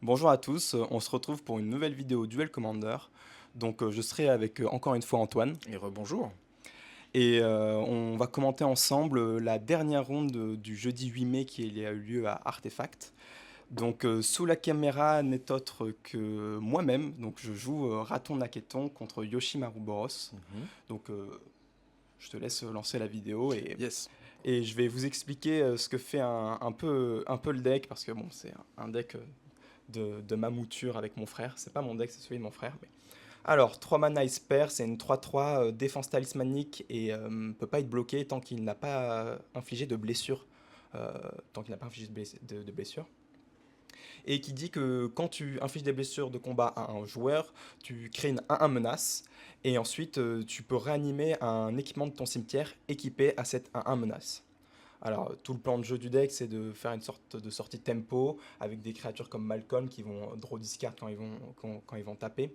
Bonjour à tous, on se retrouve pour une nouvelle vidéo Duel Commander. Je serai avec encore une fois Antoine Et rebonjour. et on va commenter ensemble la dernière ronde du jeudi 8 mai qui a eu lieu à Artefact. Sous la caméra n'est autre que moi-même, donc je joue Raton Naketon contre Yoshimaru Boros. Mhm. Donc euh, je te laisse lancer la vidéo Yes. et je vais vous expliquer ce que fait un peu le deck parce que bon, c'est un deck de ma mouture avec mon frère. C'est pas mon deck, c'est celui de mon frère. Alors, 3 mana Esper, c'est une 3-3 défense talismanique et peut pas être bloqué tant qu'il n'a pas infligé de blessure. Tant qu'il n'a pas infligé de blessure. Et qui dit que quand tu infliges des blessures de combat à un joueur, tu crées une 1-1 menace. Et ensuite, tu peux réanimer un équipement de ton cimetière équipé à cette 1-1 menace. Alors, tout le plan de jeu du deck, c'est de faire une sorte de sortie tempo avec des créatures comme Malcolm qui vont draw discard quand ils vont taper,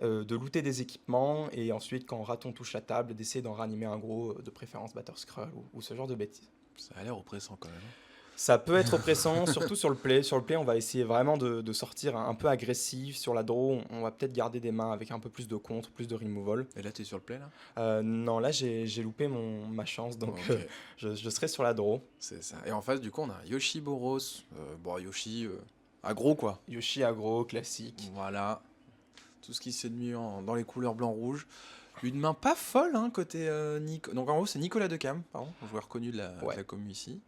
de looter des équipements et ensuite, quand Raton touche la table, d'essayer d'en ranimer un gros, de préférence Batter Skrull ou ce genre de bêtises. Ça a l'air oppressant quand même. Ça peut être oppressant, surtout sur le play. Sur le play, on va essayer vraiment de sortir un peu agressif. Sur la draw, on va peut-être garder des mains avec un peu plus de contre, plus de removal. Et là, t'es sur le play là? Non, là, j'ai loupé ma chance, Ok, je serai sur la draw. c'est ça. Et en face, du coup, on a Yoshi Boros. Bon, Yoshi, aggro quoi. Yoshi aggro, classique. Voilà. Tout ce qui s'est de mieux dans les couleurs blanc-rouge. Une main pas folle, hein, côté Nico. Donc en gros, c'est Nicolas Decam, pardon, joueur connu de Ouais. la commu ici.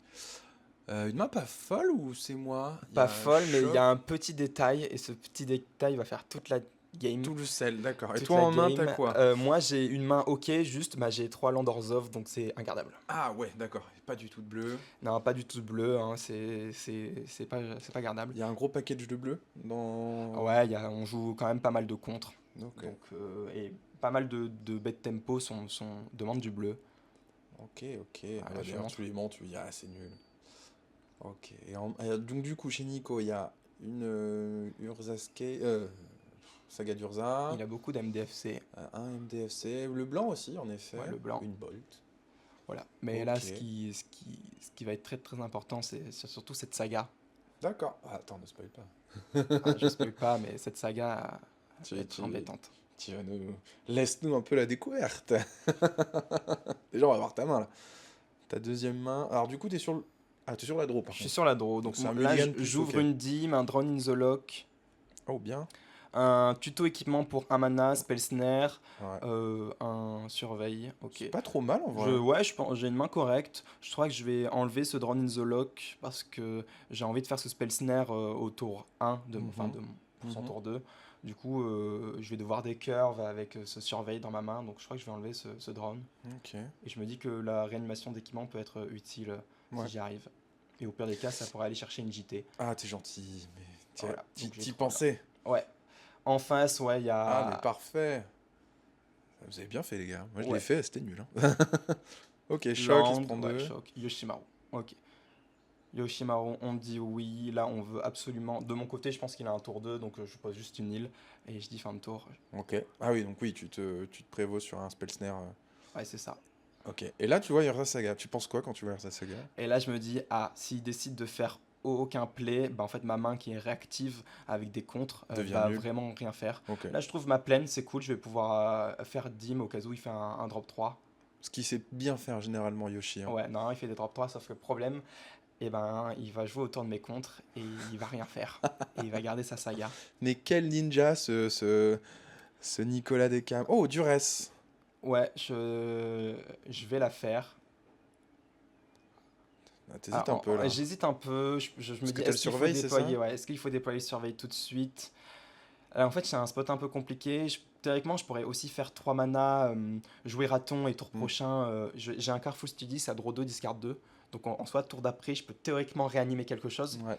Une main pas folle ou c'est moi? Il y Pas a folle, mais il y choc, a un petit détail, et ce petit détail va faire toute la game. tout le sel, d'accord. Et Toute toi la en main, t'as game. quoi? Moi, j'ai une main ok, juste, bah, j'ai 3 Landorzov, donc c'est ingardable. Ah ouais, d'accord. Pas du tout de bleu. Non, pas du tout de bleu, hein, c'est pas gardable. Il y a un gros package de bleu dans. Ouais, on joue quand même pas mal de contre, Ok, et pas mal de bêtes tempo demandent du bleu. ok. Ah, Ah là, bah, je d'ailleurs, montre. tu lui montres, tu lui dis, ah, c'est nul. Ok. Donc, du coup, chez Nico, il y a une Saga d'Urza, Il a beaucoup d'MDFC, un MDFC, le blanc aussi, en effet, ouais, le blanc. une Bolt. Voilà. Mais là, Ok. ce qui va être très très important, c'est surtout cette saga. D'accord. Ah, attends, ne spoil pas. Ah, je spoil pas, mais cette saga va Tu, être tu, embêtante. tu vas nous. Laisse-nous un peu la découverte. Déjà, on va voir ta main là. Ta deuxième main. Alors, du coup, t'es sur le. Ah, t'es sur la draw Je par suis contre. sur la draw, Donc, donc c'est un là mulligan plus j'ouvre ok. une dîme, un Drone in the Lock, Oh, bien. un tuto équipement pour un mana, spell snare, Ouais. un surveille, C'est ok. pas trop mal en Je, vrai. ouais, je pense, j'ai une main correcte. Je crois que je vais enlever ce Drone in the Lock parce que j'ai envie de faire ce spell snare au tour 1 enfin Mhm. pour son Mhm. tour 2. Du coup, je vais devoir des curves avec ce surveille dans ma main, donc je crois que je vais enlever ce drone. Ok. Et je me dis que la réanimation d'équipement peut être utile si Ouais. j'y arrive. Et au pire des cas, ça pourrait aller chercher une JT. Ah, t'es gentil, mais Voilà, donc j'ai t'y trouvé là. pensais. Ouais. En face, ouais, il y Ah, mais a. parfait. Vous avez bien fait, les gars. Moi, je l'ai Ouais. fait, c'était nul, hein. Ok, choc, il se Land, prend ouais, deux. choc. Yoshimaru. Ok. Yoshimaru, on dit oui. Là, on veut absolument. De mon côté, je pense qu'il a un tour 2, donc je pose juste une île. Et je dis fin de tour. Ok. Ah oui, donc oui, tu te prévaux sur un spell snare. Ouais, c'est ça. Ok. Et là, tu vois Urza Saga. Tu penses quoi quand tu vois Urza Saga? Et là, je me dis, ah, s'il décide de faire aucun play, bah en fait, ma main qui est réactive avec des contres Devient va nul. vraiment rien faire. Ok. Là, je trouve ma plaine, c'est cool. Je vais pouvoir faire dim au cas où il fait un drop 3. Ce qui sait bien faire généralement Yoshi, hein. Ouais, non, il fait des drop 3, sauf que le problème, et ben, il va jouer autour de mes contres et il va rien faire. Et il va garder sa saga. Mais quel ninja ce Nicolas Decam. Oh, Duress. Ouais, je vais la faire. Ah, t'hésites un Alors, peu là. j'hésite un peu. Je me Parce que dis, t'as le est-ce qu'il faut surveil, c'est ça? déployer, ouais, est-ce qu'il faut déployer le surveil tout de suite? Alors, en fait, c'est un spot un peu compliqué. Théoriquement, je pourrais aussi faire 3 mana, jouer raton et tour Hmm. prochain. J'ai un Carrefour Study, ça draw 2, discard 2. Donc en soi, tour d'après, je peux théoriquement réanimer quelque chose. Ouais.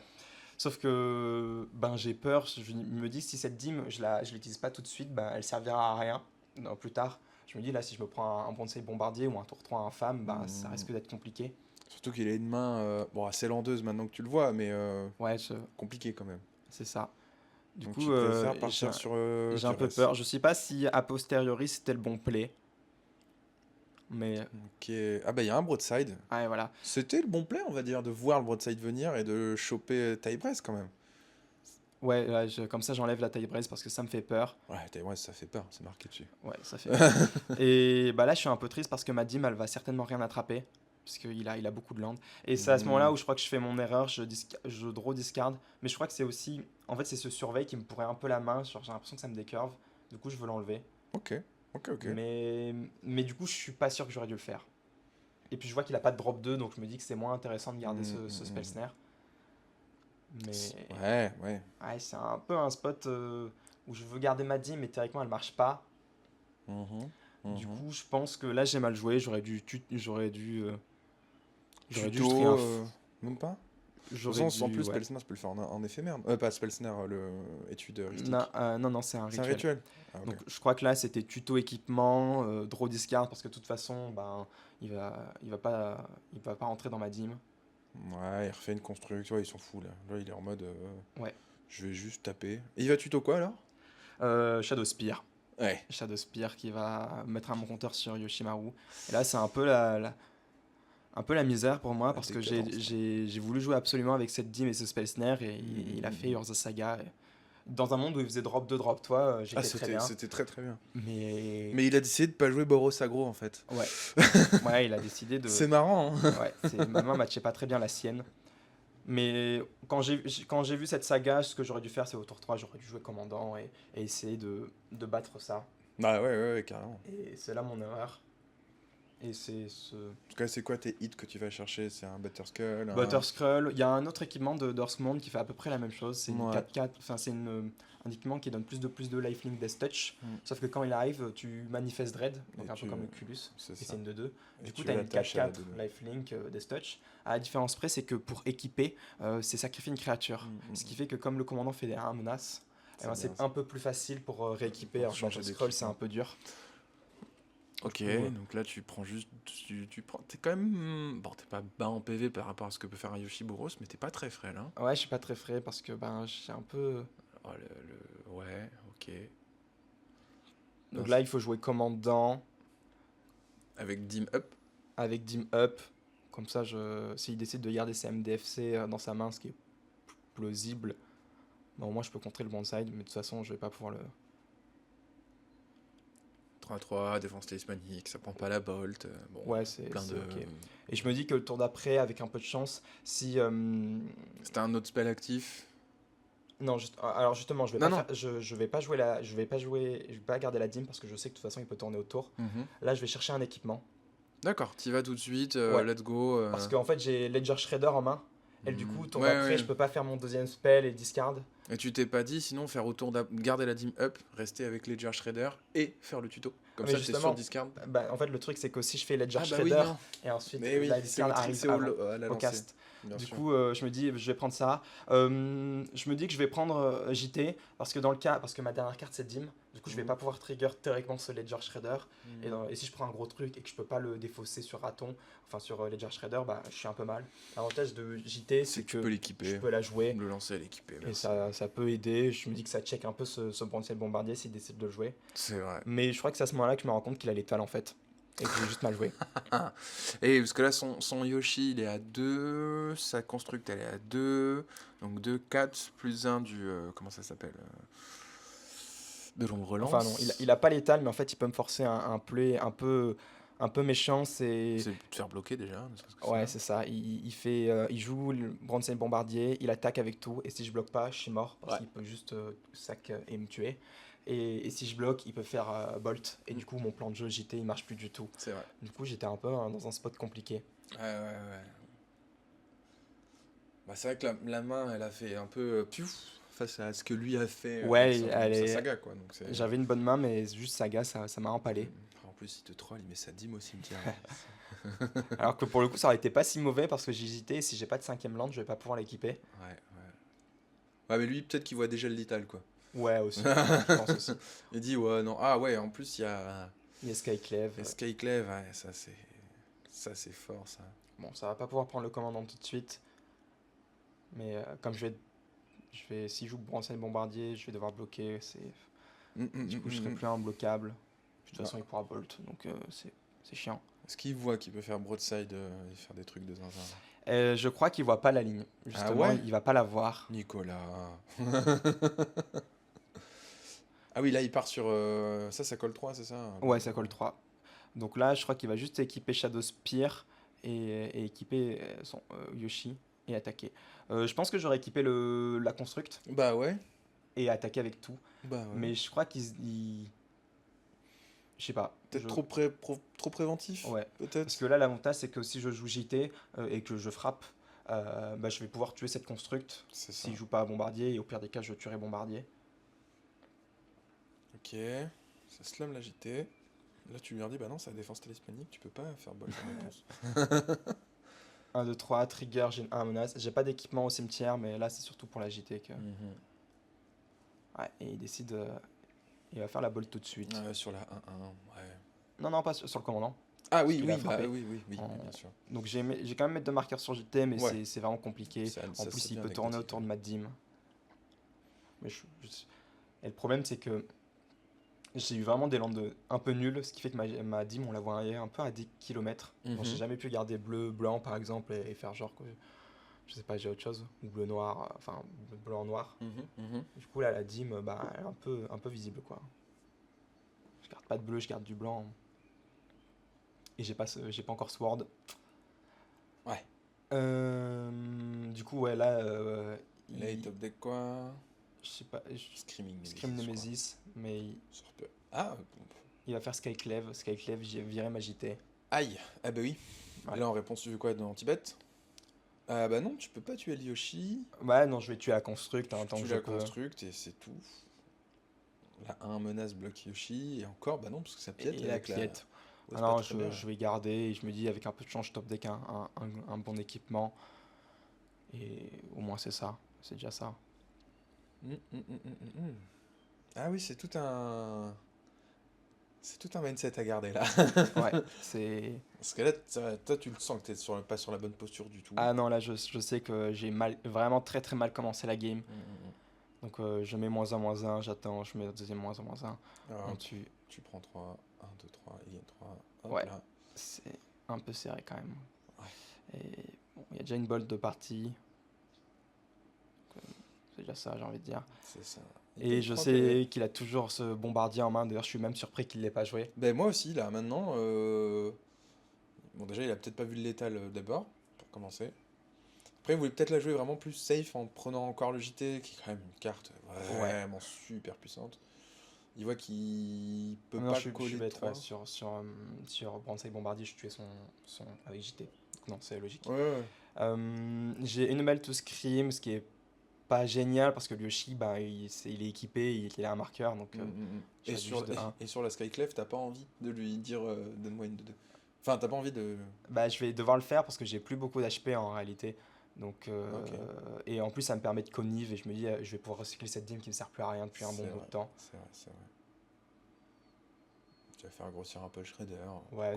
Sauf que ben, j'ai peur, je me dis que si cette dîme, je l'utilise pas tout de suite, ben, elle servira à rien non, plus tard. Je me dis là, si je me prends un Bonsai Bombardier ou un tour 3 infâme, ben, ça Hmm. risque d'être compliqué. Surtout qu'il a une main, bon, assez landeuse maintenant que tu le vois, mais Ouais, compliqué quand même. c'est ça. Du Donc coup, tu préfères partir sur j'ai un peu Duress. peur. Je sais pas si a posteriori c'était le bon play, mais Ok. Ah bah il y a un broadside. ouais, voilà. C'était le bon play, on va dire, de voir le broadside venir et de choper Tybress quand même. Ouais, là, comme ça j'enlève la taille braise parce que ça me fait peur. Ouais, ça fait peur, c'est marqué dessus. Ouais, ça fait peur. Et bah là, je suis un peu triste parce que ma dîme, elle va certainement rien attraper. Parce qu'il a beaucoup de land. Et c'est à ce moment-là Hmm, où je crois que je fais mon erreur, je draw discard. Mais je crois que c'est aussi. En fait, c'est ce surveil qui me pourrait un peu la main. Genre, j'ai l'impression que ça me décurve. Du coup, je veux l'enlever. ok, ok. Mais du coup, je suis pas sûr que j'aurais dû le faire. Et puis, je vois qu'il a pas de drop 2, donc je me dis que c'est moins intéressant de garder ce spell Hmm. snare. Mais. Ouais. Ouais, c'est un peu un spot où je veux garder ma dîme, mais théoriquement, elle marche pas. Mhm, Du mhm. coup, je pense que là, j'ai mal joué. J'aurais dû juste Tuto, rien. même pas? De toute J'aurais façon, en dû. plus, Ouais. Spellsnare, je peux le faire en éphémère. Pas Spellsnare, le étude Non, heuristique. non, c'est un C'est un rituel. rituel? Ah, ok. Donc, je crois que là, c'était tuto équipement, draw discard, parce que de toute façon, ben, il va pas rentrer dans ma dîme. Ouais, il refait une construction, ils sont fous là. Là, il est en mode Ouais. je vais juste taper. Et il va tuto quoi alors? Shadow Spear. Ouais. Shadow Spear qui va mettre un mon compteur sur Yoshimaru. Et là, c'est un peu la misère pour moi La parce que décadence là. j'ai voulu jouer absolument avec cette dîme et ce Spell Snare et il a fait Mm. Urza Saga. Dans un monde où il faisait drop 2, drop 3, Ah, j'étais très bien. c'était très très bien. Mais Mais il a décidé de pas jouer Boros Agro en fait. ouais, ouais, il a décidé de. C'est marrant, hein? Ouais, ma main matchait pas très bien la sienne. Mais quand j'ai vu cette saga, ce que j'aurais dû faire, c'est au tour 3, j'aurais dû jouer commandant et essayer de battre ça. Bah ouais, carrément. Et c'est là mon erreur. Et c'est ce. En tout cas, c'est quoi tes hits que tu vas chercher? C'est un Butterskull, un. Butterscroll, il y a un autre équipement de d'Earthmound qui fait à peu près la même chose. C'est une Ouais. 4-4, enfin c'est un équipement qui donne plus de lifelink Death Touch. Mm. Sauf que quand il arrive, tu manifestes Dread, donc Et un peu tu. comme le Culus. C'est Et ça. c'est une 2-2. Et Du coup, tu tu as une l'attaches à la 4-4 2-2. lifelink Death Touch. À la différence près, c'est que pour équiper, c'est sacrifier une créature. Ce qui fait que comme le commandant fait des 1 menaces, eh ben, C'est bien c'est ça. un peu plus facile pour rééquiper. Pour Alors changer que Scroll, c'est un d'équipement. peu dur. Ok, Du coup, donc là tu prends juste. Tu prends. T'es quand même. Bon, t'es pas bas en PV par rapport à ce que peut faire un Yoshiboros, mais t'es pas très frêle, hein. ouais, je suis pas très frais parce que ben, j'ai un peu. Oh, ouais, ok. Donc Non, là, il faut jouer commandant avec Dim Up. avec Dim Up. Comme ça, s'il décide de garder ses MDFC dans sa main, ce qui est plausible, bon, moi je peux contrer le bonside, mais de toute façon, je vais pas pouvoir le. 3-3, défense talismanique, ça prend pas la bolt. Bon, Ouais, plein c'est de. ok. Et je me dis que le tour d'après, avec un peu de chance, si. C'était un autre spell actif. Non, alors justement, Non, non. je vais pas jouer la, je vais pas garder la dîme parce que je sais que de toute façon il peut tourner autour. Mhm. Là, je vais chercher un équipement. D'accord, t'y vas tout de suite, Ouais. let's go. Parce qu'en fait, j'ai Ledger Shredder en main. Et du coup, tour Ouais, d'après, ouais. je peux pas faire mon deuxième spell et discard. Et tu t'es pas dit, sinon, faire autour garder la Dim Up, rester avec Ledger Shredder et faire le tuto. Comme Mais ça, t'es sur justement, discard. bah, en fait, le truc, c'est que si je fais Ledger Ah bah oui, Shredder non. et ensuite Mais oui, la c'est discard arrive avant à la au lancée. cast. Bien Du sûr. coup, je me dis, je vais prendre ça. Je me dis que je vais prendre JT parce que parce que ma dernière carte c'est Dim. Du coup, je vais Mhm. pas pouvoir trigger théoriquement ce Ledger Shredder. Mhm. Et si je prends un gros truc et que je peux pas le défausser sur Raton, enfin sur Ledger Shredder, bah je suis un peu mal. L'avantage de JT, C'est c'est que tu que peux je l'équiper, peux la jouer le lancer à l'équiper. et ça peut aider. Je me dis que ça check un peu ce Bronze Bombardier s'il décide de le jouer. C'est vrai. Mais je crois que c'est à ce moment-là que je me rends compte qu'il a l'étoile en fait. Et que j'ai juste mal joué. Et parce que là, son Yoshi, il est à 2, sa construct, elle est à 2, donc 2, 4, plus 1 du... comment ça s'appelle de l'ombre lance. Enfin non, il a pas l'étal, mais en fait il peut me forcer un play un peu méchant. C'est de te faire bloquer déjà, ne serait-ce que Ouais, ça. c'est ça. Il joue le Bronze Bombardier, il attaque avec tout, et si je bloque pas, je suis mort, parce Ouais. qu'il peut juste sac et me tuer. Et si je bloque, il peut faire Bolt, et du coup mon plan de jeu JT il marche plus du tout. C'est vrai. Du coup j'étais un peu dans un spot compliqué. Ouais. Bah, c'est vrai que la main, elle a fait un peu piouf face à ce que lui a fait Ouais, avec sa saga, quoi. Donc j'avais une bonne main, mais juste Saga, ça m'a empalé. En plus, il te troll, il met sa dîme au cimetière. Alors que pour le coup ça aurait été pas si mauvais, parce que j'ai JT, et si j'ai pas de 5ème land, je vais pas pouvoir l'équiper. Ouais, mais lui, peut-être qu'il voit déjà le Lital, quoi. Ouais, aussi, je pense aussi. Il dit, ouais, non. Ah, ouais, en plus, il y a Il y a Skyclave. Skyclave, ouais, ça, c'est fort, ça. Bon, ça va pas pouvoir prendre le commandant tout de suite. Mais comme s'il joue Bronze Bombardier, je vais devoir bloquer. Du coup, je serai plus imbloquable. De toute façon, il pourra bolt, donc c'est chiant. Est-ce qu'il voit qu'il peut faire broadside et faire des trucs de zinzin? Je crois qu'il voit pas la ligne. Ah Justement, ouais? il va pas la voir. Nicolas. Ah oui, là, il part sur... ça colle 3, c'est ça? Ouais, ça colle 3. Donc là, je crois qu'il va juste équiper Shadow Spear et équiper son Yoshi et attaquer. Je pense que j'aurais équipé la Construct Bah ouais. et attaqué avec tout. Bah ouais. Mais je crois je sais pas. Peut-être trop préventif, Ouais. Parce peut-être? que là, l'avantage, c'est que si je joue JT et que je frappe, bah, je vais pouvoir tuer cette Construct C'est ça. s'il joue pas à Bombardier. Et au pire des cas, je tuerai Bombardier. Ok. Ça slum l'agité. Là, tu lui redis, bah non, c'est la défense téléspanique, tu peux pas faire bol comme réponse. 1, 2, 3, trigger, j'ai un menace. J'ai pas d'équipement au cimetière, mais là, c'est surtout pour la JT que. Mhm. Ouais, et il décide. Il va faire la bolt tout de suite. Sur la 1-1, ouais. Non, non, pas sur le commandant. Ah Parce oui, qu'il a oui, bah frappé. oui, En- bien sûr. Donc j'ai quand même mettre de marqueurs sur JT, mais Ouais. c'est vraiment compliqué. En plus, C'est il bien peut tourner anecdotique, autour de Maddim. Mais Et le problème, c'est que j'ai eu vraiment des landes un peu nulles, ce qui fait que ma dim, on la voyait un peu à 10 km. Donc j'ai Mhm. jamais pu garder bleu, blanc par exemple, et faire genre que, je sais pas, j'ai autre chose. Ou bleu noir, enfin blanc noir. Mhm, mhm. Du coup, là, la dim, bah, elle est un peu visible, quoi. Je garde pas de bleu, je garde du blanc. Et j'ai pas encore Sword. Ouais. Du coup, ouais, là, Là, il top deck quoi? je sais pas, Screaming Scream Nemesis, je crois. Nemesis, mais Ah, il va faire Skyclave. Skyclave, j'ai viré ma JT. aïe. Ah bah oui. Ouais. Là, en réponse, tu veux quoi dans Tibet? Ah bah non, tu peux pas tuer Yoshi. Ouais, non, je vais tuer la Construct Tu tant que tues je la peux. construct et c'est tout. La 1 menace bloque Yoshi. Et encore, bah non, parce que ça piète Et la avec la... Ouais, piète. Ah c'est pas non, très bien. je vais garder. Et je me dis, avec un peu de chance, je top deck un bon équipement. Et au moins, c'est ça. C'est déjà ça. Mm. Ah oui, c'est tout un... C'est tout un mindset à garder là. Ouais, c'est. Parce que là, toi, tu le sens que t'es pas sur la bonne posture du tout. Ah non, là, je sais que j'ai vraiment très très mal commencé la game. Mm. Donc, je mets -1, j'attends, je mets le deuxième -1. On Hop, tue. tu prends 3, 1, 2, 3, il gagne 3. Hop Ouais, là. c'est un peu serré quand même. Ouais, Et bon, il y a déjà une bolt de partie. C'est déjà ça, j'ai envie de dire. c'est ça. Il Et gagne je 3 PV. sais qu'il a toujours ce bombardier en main. D'ailleurs, je suis même surpris qu'il ne l'ait pas joué. Ben moi aussi, là, maintenant. Bon, déjà, il a peut-être pas vu le létal d'abord, pour commencer. Après, il voulait peut-être la jouer vraiment plus safe en prenant encore le JT, qui est quand même une carte Ouais. vraiment super puissante. Il voit qu'il peut Non, pas je suis coller bête. 3. Ouais, sur Brandside Bombardier, je tuais son avec JT. Donc, non, c'est logique. Ouais. J'ai une mail to Scream, ce qui est pas génial parce que le Yoshi, bah, il est équipé, il a un marqueur. Donc, je Et réduis juste de 1. et sur la Skyclave, t'as pas envie de lui dire donne-moi une de deux. Enfin, t'as pas envie de. Bah, je vais devoir le faire parce que j'ai plus beaucoup d'HP en réalité. Donc, Ok. et en plus, ça me permet de connive et je me dis, je vais pouvoir recycler cette dîme qui me sert plus à rien depuis un bon C'est bout vrai, de temps. c'est vrai. Tu vas faire grossir un peu le shredder. Ouais, pourquoi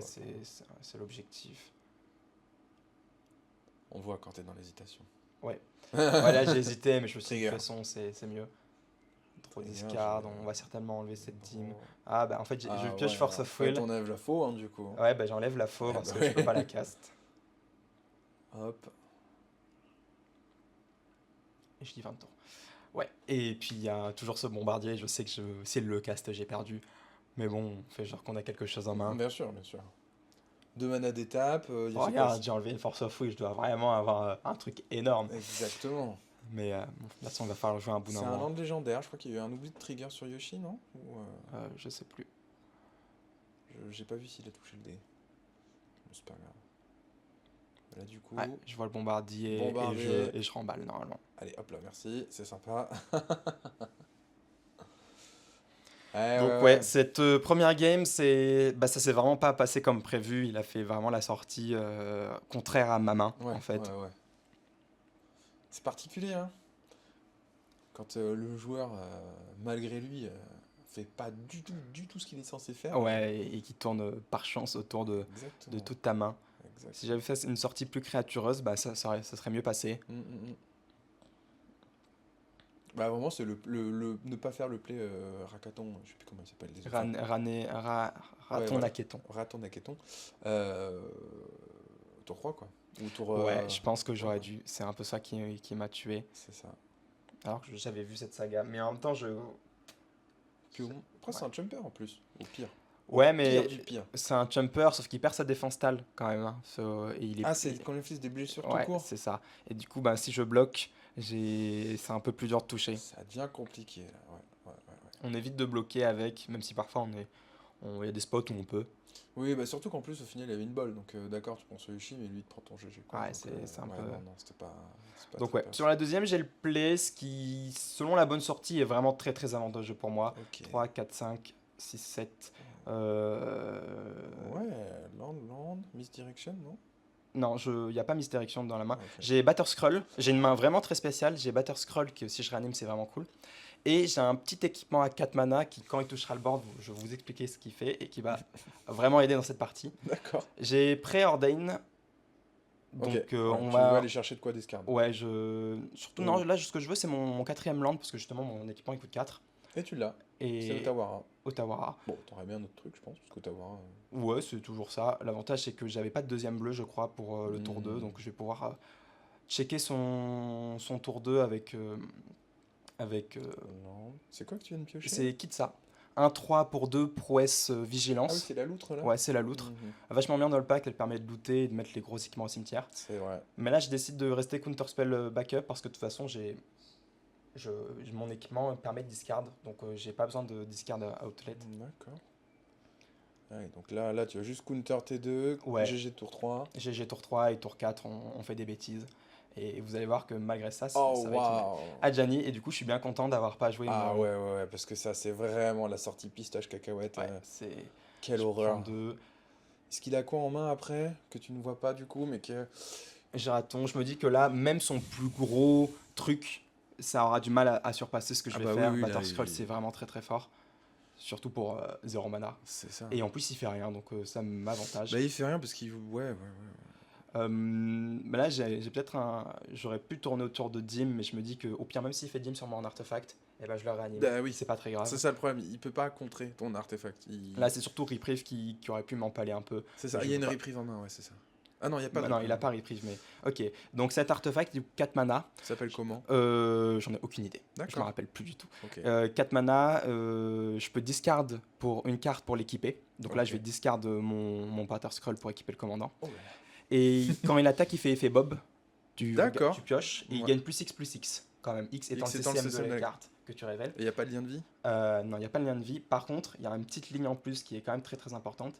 c'est l'objectif. On voit quand t'es dans l'hésitation. Ouais. Ouais, là, j'ai hésité, mais je me suis dit, de Trigger. toute façon, c'est mieux. Trop Trigger, discard, j'ai- on va certainement enlever cette dîme. Bon. Ah, bah en fait, je Ah pioche ouais, Force en of fait, Will. on enlève la faux, hein, du coup. Ouais, bah j'enlève la faux Ah parce bah que je peux ouais. pas la cast. Hop. Et je dis 20 tours. Ouais, et puis il y a toujours ce bombardier. Je sais que s'il le cast, j'ai perdu. Mais bon, on fait genre qu'on a quelque chose en main. Bien sûr, bien sûr. 2 mana d'étape, Oh, c'est quoi regarde, j'ai enlevé une Force of Will. Je dois vraiment avoir un truc énorme. Exactement. Mais bon, de toute façon, il va falloir jouer un bout d'un C'est un moment. land légendaire, je crois qu'il y a eu un oubli de trigger sur Yoshi, non? Ou, Je sais plus. j'ai pas vu s'il a touché le dé. Bon, c'est pas grave. Là, du coup. Ouais, je vois le bombardier Bombarder. et je remballe normalement. Allez, hop là, merci, c'est sympa. Donc ouais, cette première game, ça s'est vraiment pas passé comme prévu. Il a fait vraiment la sortie contraire à ma main, Ouais, en fait. ouais. C'est particulier, hein. Quand le joueur, malgré lui, fait pas du tout ce qu'il est censé faire. Ouais, et qui tourne par chance autour de Exactement. toute ta main. Exact. Si j'avais fait une sortie plus créatureuse, bah ça serait mieux passé. Bah vraiment c'est ne pas faire le play Rakaton, je sais plus comment il s'appelle les Raton Ouais, voilà. Naketon. Raton Naketon. Euh, tour 3, quoi. Ou tour... Ouais, je pense que j'aurais ouais, dû. C'est un peu ça qui m'a tué. c'est ça. Alors que j'avais vu cette saga. Mais en même temps, Puis bon, après, Ouais, c'est un jumper en plus. Au pire. Au ouais, pire mais du pire. c'est un jumper, sauf qu'il perd sa défense tal quand même, hein. Et Ah, c'est quand les fils des blessures tout Ouais, court. c'est ça. Et du coup, bah, si je bloque, c'est un peu plus dur de toucher. Ça devient compliqué, là. Ouais, ouais, ouais, ouais. On évite de bloquer avec, même si parfois il y a des spots où on peut. Oui, bah surtout qu'en plus, au final, il y avait une balle. Donc, d'accord, tu prends ce Yoshi, mais lui, il te prend ton GG, quoi. Ouais, Donc, c'est un peu. ouais, non, non, c'est pas Donc très ouais, sur la pertinent. deuxième, j'ai le place qui, selon la bonne sortie, est vraiment très très avantageux pour moi. Ok. 3, 4, 5, 6, 7. Ouais, Land, Misdirection, non? Non, il n'y a pas Misdirection dans la main. Ah, ok. J'ai Batterscroll. J'ai une main vraiment très spéciale. J'ai Batterscroll qui, si je réanime, c'est vraiment cool. Et j'ai un petit équipement à 4 mana qui, quand il touchera le board, je vais vous expliquer ce qu'il fait et qui va vraiment aider dans cette partie. D'accord. J'ai Preordain. Ok, Donc ouais, on tu veux va. aller chercher de quoi discard. Ouais, surtout, non, Oh. là, ce que je veux, c'est mon quatrième land parce que justement, mon équipement il coûte 4. Et tu l'as. C'est Et Otawara. Ottawa. Bon, t'aurais bien un autre truc, je pense, parce qu'Otawara... Ouais, c'est toujours ça. L'avantage, c'est que j'avais pas de deuxième bleu, je crois, pour le tour 2. Donc je vais pouvoir checker son tour 2 avec Non. C'est quoi que tu viens de piocher? c'est Kitsa. Un 3 pour 2 prouesse Ah oui, vigilance. c'est la loutre, là? Ouais, c'est la loutre. Mhm. Vachement bien dans le pack, elle permet de looter et de mettre les gros équipements au cimetière. C'est vrai. Mais là, je décide de rester counterspell backup parce que de toute façon, je, mon équipement permet de discard. Donc j'ai pas besoin de discard outlet. D'accord. Ouais, donc là, tu vas juste counter T2, Ouais, GG tour 3. GG tour 3 et tour 4, on fait des bêtises. Et vous allez voir que malgré ça, Oh, ça va être une waouh! Adjani. Et du coup, je suis bien content d'avoir pas joué Ah ouais, ouais, ouais, parce que ça, c'est vraiment la sortie pistache cacahuète. Ouais, c'est. Quelle Je prends horreur. 2. Est-ce qu'il a quoi en main après, que tu ne vois pas du coup, mais que... Giraton, je me dis que là, même son plus gros truc, ça aura du mal à surpasser ce que je Ah vais bah oui, faire. oui, là, Batterscroll, c'est vraiment très très fort. Surtout pour 0 mana. c'est ça. Et en plus, il fait rien, donc ça Bah m'avantage. il fait rien parce qu'il... Ouais, ouais, ouais. Mais là, j'ai peut-être un. J'aurais pu tourner autour de Dim, mais je me dis que au pire, même s'il fait Dim sur mon artefact, eh ben, je le réanime. Bah oui, C'est pas très c'est grave. ça le problème, il peut pas contrer ton artefact. Là, c'est surtout Reprieve qui aurait pu m'empaler un peu. C'est Mais ça, je il y a veux une pas. reprieve en main, ouais, c'est ça. Ah non, il y a pas de Bah non, il reprieve a en pas main. Reprieve, mais. Ok. Donc cet artefact, du 4 mana, Ça s'appelle comment? j'en ai aucune idée. Je me D'accord, rappelle plus du tout. ok. 4 mana, je peux discard pour une carte pour l'équiper. Donc là, je vais Ok. discard mon Batterscroll pour équiper le commandant. Oh là là. Et quand il attaque, il fait effet Bob. Tu D'accord. pioches et il Ouais. gagne plus X. Quand même. X étant X le étant le CCM de CCM de la la... carte que tu révèles. Et il n'y a pas de lien de vie? Non, il n'y a pas de lien de vie. Par contre, il y a une petite ligne en plus qui est quand même très très importante.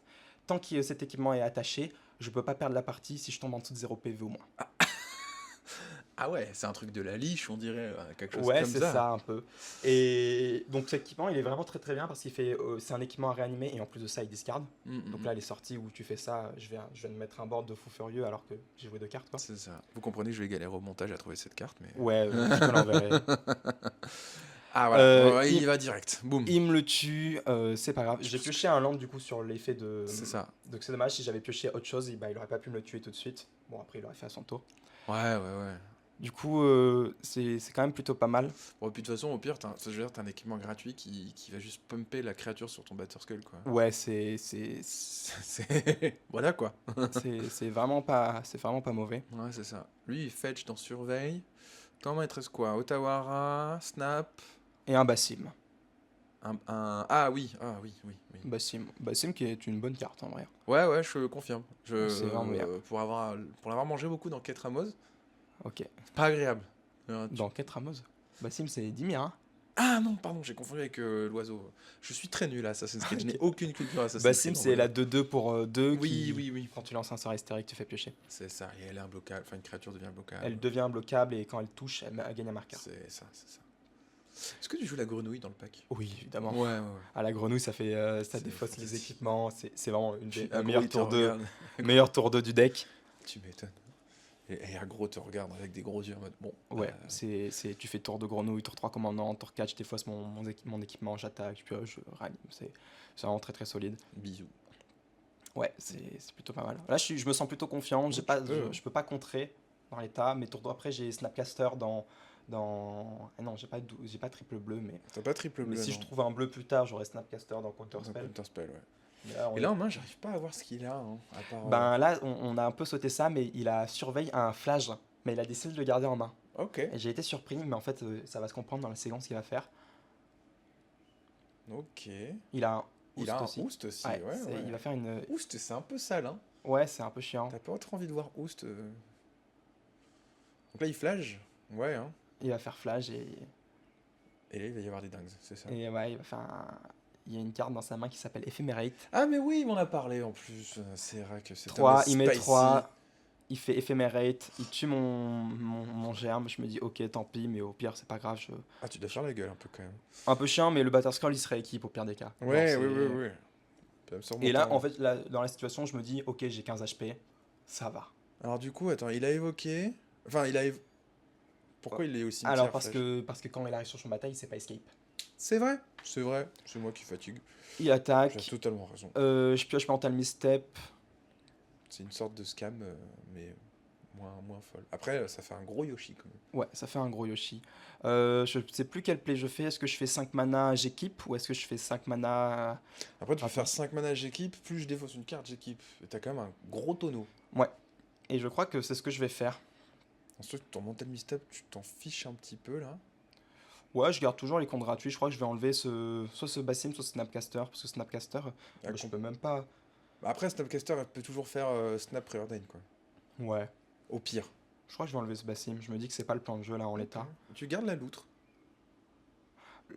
Tant que cet équipement est attaché, je peux pas perdre la partie si je tombe en dessous de 0 PV au moins. Ah ouais, c'est un truc de la liche, on dirait, quelque chose Ouais, comme c'est ça. ça un peu. Et donc cet équipement, il est vraiment très très bien parce qu'il fait, c'est un équipement à réanimer et en plus de ça, il discard. Donc là, les sorties où tu fais ça, je vais me mettre un board de fou furieux alors que j'ai joué 2 cartes quoi. C'est ça. Vous comprenez que je vais galérer au montage à trouver cette carte, mais... Ouais, je te l'enverrai. Ah voilà, Euh, ouais, il il, y va direct, boum. il me le tue, c'est pas grave. J'ai pioché un land du coup sur l'effet de. C'est ça. Donc c'est dommage, si j'avais pioché autre chose, il aurait pas pu me le tuer tout de suite. Bon, après, il aurait fait à son tour. Ouais, ouais, ouais. Du coup, c'est quand même plutôt pas mal. Bon, puis de toute façon, au pire, je veux dire, t'as un équipement gratuit qui va juste pumper la créature sur ton Batterskull, quoi. Ouais, Voilà, quoi. c'est vraiment pas mauvais. Ouais, c'est ça. Lui, il fetch dans Surveille. T'en maîtresse quoi? Otawara, Snap... Et un Bassim. Ah oui, oui, oui, oui. Bassim qui est une bonne carte en vrai. Ouais, ouais, je confirme. C'est vraiment bien. Pour l'avoir mangé beaucoup dans Quête Ramos, Ok. pas agréable. Dans quête Ramos Bassim, c'est Dimir, hein. Ah non, pardon, j'ai confondu avec l'oiseau. Je suis très nul à Assassin's Creed, je n'ai Ok. aucune culture Assassin's Bassim, Creed. en c'est vrai. la 2-2 pour 2 Oui, qui, oui, oui. quand tu lances un sort hystérique, tu fais piocher. C'est ça, et elle est imbloquable, enfin une créature devient bloquable. Elle devient bloquable et quand elle touche, elle gagne un marqueur. C'est ça, c'est ça. Est-ce que tu joues la grenouille dans le pack? Oui, évidemment. Ouais, ouais, ouais. À la grenouille, ça fait ça C'est défausse les fantastique. équipements. C'est vraiment Puis un Agro, il te regarde. meilleur tour 2 du deck. Tu m'étonnes. Et Agro te regarde avec des gros yeux en mode bon. Ouais, tu fais tour de grenouille, tour 3 commandant, tour 4, je défausse mon équipement, j'attaque, puis je réanime. C'est vraiment très très solide. Bisous. Ouais, c'est plutôt pas mal. Là, je me sens plutôt confiant. Tu Pas, peux. je peux pas contrer dans l'état. Mais tour d'après, j'ai Snapcaster Ah non, j'ai pas triple bleu, mais T'as pas triple bleu, si non. je trouve un bleu plus tard, j'aurai Snapcaster dans Donc, Counterspell. Counterspell, ouais. Là, Et là, en main, j'arrive pas à voir ce qu'il a, hein, à part... Ben là, on a un peu sauté ça, mais il a surveille un flash, mais il a décidé de le garder en main. Ok, Et j'ai été surpris, mais en fait, ça va se comprendre dans la séquence qu'il va faire. ok. Il a un Il a Oust un aussi. Oust aussi, Ouais, ouais, ouais. il va faire une. Oust, c'est un peu sale, hein. Ouais, c'est un peu chiant. T'as pas trop envie de voir Oust. Donc là, il flash. Ouais, hein. Il va faire flash Et là, il va y avoir des dingues, c'est ça. et ouais, il va faire il y a une carte dans sa main qui s'appelle Ephemerate. Ah, mais oui, il m'en a parlé en plus. C'est vrai que c'est un 3, des il met spicy. 3, il fait Ephemerate, il tue mon germe. Je me dis, ok, tant pis, mais au pire, c'est pas grave. Ah, tu dois faire la gueule un peu quand même. Un peu chiant, mais le Batterscroll, il se rééquipe au pire des cas. Genre, Ouais, c'est- oui, oui, oui. Peut me Et là, surmonter, en hein. fait, là, dans la situation, je me dis, ok, j'ai 15 HP, ça va. Alors, du coup, attends, il a évoqué. Enfin, pourquoi il est au Alors, cimetière, Flash? parce que quand il arrive sur son bataille, c'est pas escape. C'est vrai, c'est vrai. C'est moi qui fatigue. Il Tu as attaque, totalement raison. je pioche Mental Misstep. C'est une sorte de scam, mais moins folle. Après, ça fait un gros Yoshi quand même. Ouais, ça fait un gros Yoshi. Je sais plus quel play je fais. Est-ce que je fais 5 mana, j'équipe, ou est-ce que je fais 5 mana. Après, tu peux Attends. faire 5 mana j'équipe, plus je défausse une carte j'équipe. Et t'as quand même un gros tonneau. Ouais. Et je crois que c'est ce que je vais faire. Ensuite, ton Mental Misstep, tu t'en fiches un petit peu là. Ouais, je garde toujours les comptes gratuits. Je crois que je vais enlever soit ce Bassim, soit ce Snapcaster. Parce que Snapcaster, Ah, je peux même pas. Après, Snapcaster, elle peut toujours faire Snap Preordain, quoi. Ouais. Au pire. Je crois que je vais enlever ce Bassim. Je me dis que c'est pas le plan de jeu là en l'état. Tu gardes la loutre.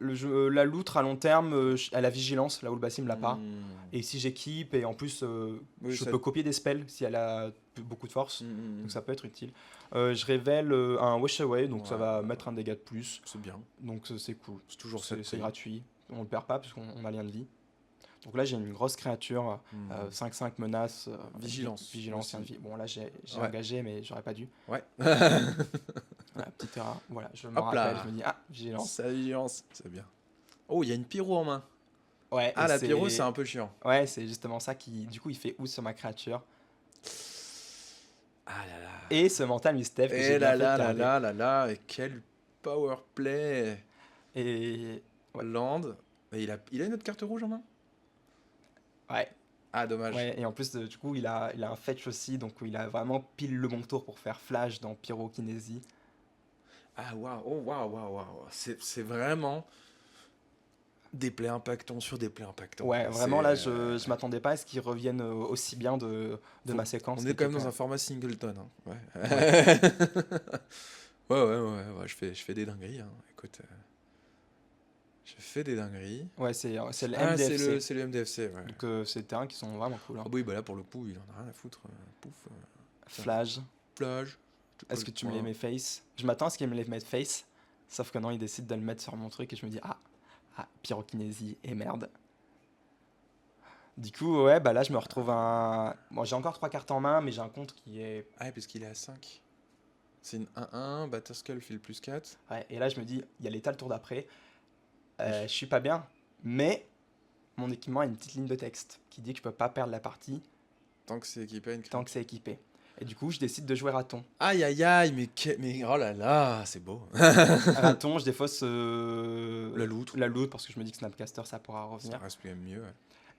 La loutre à long terme, elle a la vigilance, là où le Bassim l'a pas. Hmm. Et si j'équipe, et en plus, Oui, je ça- peux copier des spells si elle a beaucoup de force. Hmm. Donc ça peut être utile. Je révèle un Wash Away, donc ça Ouais, va ouais, mettre un dégât de plus. C'est bien. Donc c'est cool. C'est toujours ça. C'est gratuit. On le perd pas parce qu'on a lien de vie. Donc là j'ai une grosse créature, 5-5 menace, Vigilance vigilance, aussi. lien de vie. Bon là j'ai Ouais. engagé mais j'aurais pas dû. Ouais. Voilà, petite erreur. Voilà, je me Hop là. rappelle, je me dis ah vigilance. Sa vigilance. C'est bien. Oh, il y a une pyro en main. Ouais, Ah, et la pyro, c'est un peu chiant. Ouais, c'est justement ça qui du coup il fait ou sur ma créature. Ah là là. Et ce mental mystère que Et j'ai là bien là fait là garder. là là là. Et quel power play. Et ouais. Land. Et il a une autre carte rouge en main? Ouais. Ah, dommage. Ouais, et en plus, du coup, il a un fetch aussi, donc il a vraiment pile le bon tour pour faire flash dans Pyrokinésie. Ah, waouh. Oh, waouh, waouh, waouh. C'est vraiment des plays impactants sur des plays impactants. Ouais, vraiment là, C'est, je m'attendais pas à ce qu'il revienne aussi bien de ma séquence. On qui est quand était même dans un format singleton. Hein. Ouais. Ouais. ouais, je fais des dingueries. Hein. Écoute, je fais des dingueries. Ouais, c'est le Ah, MDFC. c'est le MDFC, ouais. Donc c'est des terrains qui sont vraiment cool. Hein. Ah oui, bah là, pour le coup, il en a rien à foutre. Pouf. Flash. Plage. Est-ce que tu me les mets face? Je m'attends à ce qu'il me les mette face. Sauf que non, il décide de le mettre sur mon truc et je me dis Pyrokinésie et merde. Du coup, ouais, bah là, je me retrouve un. Bon, j'ai encore 3 cartes en main, mais j'ai un compte qui est. Ah, parce qu'il est à 5. C'est une 1-1, Batterskull file plus 4. Ouais, et là, je me dis, il y a l'état le tour d'après. Je suis pas bien, mais mon équipement a une petite ligne de texte qui dit que je peux pas perdre la partie Tant que c'est équipé à une tant que c'est équipé. Et du coup, je décide de jouer raton. Aïe aïe aïe, mais oh là là, c'est beau. Raton, je défausse La loutre. la loutre parce que je me dis que Snapcaster ça pourra Ça revenir. reste quand même mieux. Ouais.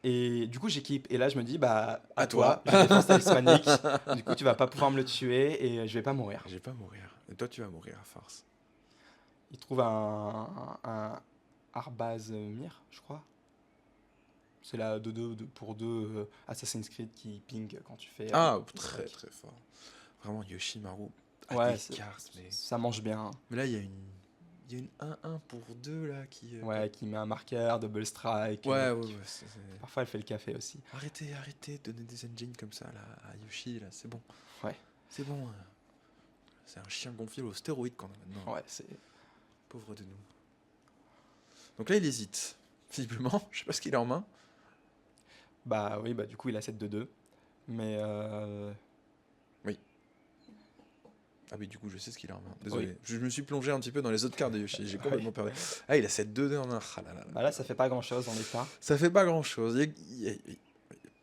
Et du coup, j'équipe. Et là, je me dis, bah, À à toi, toi. je défense talismanique. Du coup, tu vas pas pouvoir me le tuer et je vais pas mourir. Je vais pas mourir. Et toi, tu vas mourir à force. Il trouve un Arbaz Mir, je crois. C'est la 2-2 pour 2 Assassin's Creed qui ping quand tu fais. Ah, très très fort. Vraiment, Yoshimaru a Ouais, des cartes. Mais... ça mange bien. Hein. mais là, il y a une 1-1 pour 2 là qui. Ouais, qui met un marqueur, double strike. Ouais. Parfois, elle fait le café aussi. Arrêtez de donner des engines comme ça là, à Yoshi, là, c'est bon. Ouais. C'est bon. C'est un chien gonflé aux stéroïdes qu'on a maintenant. Ouais, c'est. Pauvre de nous. Donc là, il hésite. Visiblement, je sais pas ce qu'il a en main. Bah oui, bah du coup, il a 7-2-2. Mais. Ah oui, du coup, je sais ce qu'il a en main. Désolé. Je me suis plongé un petit peu dans les autres cartes de Yoshi. J'ai complètement perdu. Ah, il a 7-2-2 en main. Ah là là là. Bah là, ça fait pas grand chose en l'état. Ça fait pas grand chose.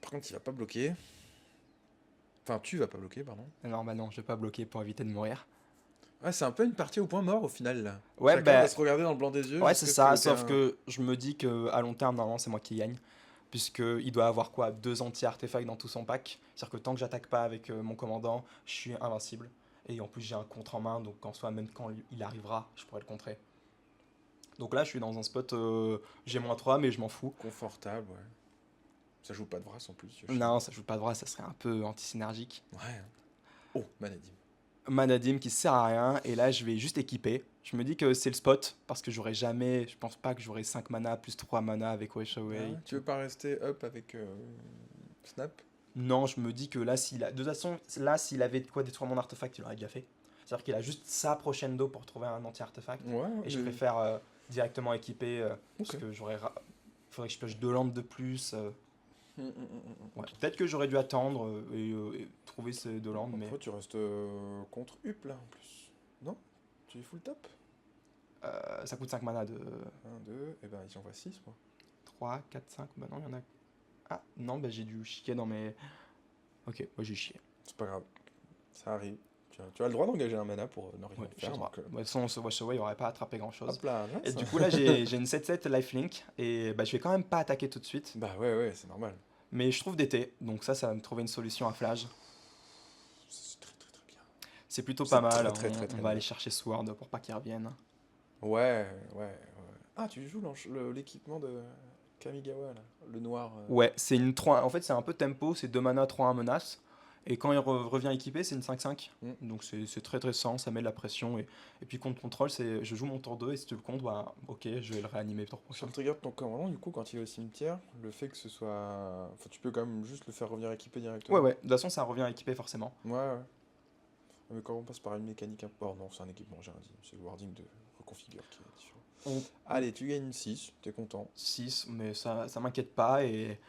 Par contre, il va pas bloquer. Enfin, tu vas pas bloquer, pardon. Non, bah non, je vais pas bloquer pour éviter de mourir. Ouais, c'est un peu une partie au point mort au final là. Ouais, Chacun bah. va se regarder dans le blanc des yeux. Ouais, jusqu'à c'est ce ça, que sauf t'aies que je me dis que à long terme, normalement, c'est moi qui gagne. puisqu'il doit avoir quoi, 2 anti-artefacts dans tout son pack. C'est-à-dire que tant que j'attaque pas avec mon commandant, je suis invincible. Et en plus, j'ai un contre en main, donc en soi, même quand il arrivera, je pourrais le contrer. Donc là, je suis dans un spot, j'ai -3, mais je m'en fous. Confortable, ouais. Ça joue pas de Vras en plus, Yoshi. Non, ça joue pas de bras, ça serait un peu anti-synergique. Ouais. Oh, Manadim. Manadim qui sert à rien, et là, je vais juste équiper. Je me dis que c'est le spot, parce que j'aurai jamais, je pense pas que j'aurai 5 mana plus 3 mana avec Wish Ah Away. ouais, tu veux pas rester up avec Snap? Non, je me dis que là, de toute façon, là, s'il avait de quoi détruire mon artefact, il l'aurait déjà fait. C'est-à-dire qu'il a juste sa prochaine do pour trouver un anti-artefact. Ouais, Et je préfère directement équiper, parce Ok. que faudrait que je pioche 2 landes de plus. Mm, mm, mm, Ouais. ok. Peut-être que j'aurais dû attendre et trouver ces 2 landes, mais Après, tu restes contre Up là en plus. Non? Tu es full top? ça coûte 5 mana de 1, 2, et ben ils envoient 6 moi. 3, 4, 5. Bah non, il y en a. Ah, non, bah j'ai dû chier dans mes. Ok, moi j'ai chié. C'est pas grave, ça arrive. Tu as le droit d'engager un mana pour ne rien Ouais, j'ai faire. le droit. Donc, De toute façon, ce Wash Away, il aurait pas attrapé grand-chose. hop là, Et ça. du coup, là, j'ai une 7-7 lifelink, et bah, je vais quand même pas attaquer tout de suite. Bah ouais, c'est normal. Mais je trouve d'été, donc ça va me trouver une solution à flash. C'est très très très bien. C'est plutôt C'est pas mal, très, très, très, on très va bien. aller chercher Sword pour pas qu'il revienne. Ouais. Ah, tu joues l'équipement de Kamigawa là, le noir. Ouais, c'est une 3, en fait c'est un peu tempo, c'est 2 mana, 3-1 menace. Et quand il revient équipé, c'est une 5-5. Mm. Donc c'est très très sans, ça met de la pression. Et puis contre contrôle, c'est je joue mon tour 2 et si tu le comptes, bah ok, je vais le réanimer le tour Sur prochain. le trigger de ton commandant, du coup, quand il est au cimetière, le fait que ce soit. Enfin, tu peux quand même juste le faire revenir équipé directement. Ouais, de toute façon ça revient équipé forcément. Ouais. Mais quand on passe par une mécanique un peu. Oh non, c'est un équipement, j'ai rien dit. C'est le wording de reconfigure qui est différent. On Allez, tu gagnes 6, t'es content. 6, mais ça m'inquiète pas. Et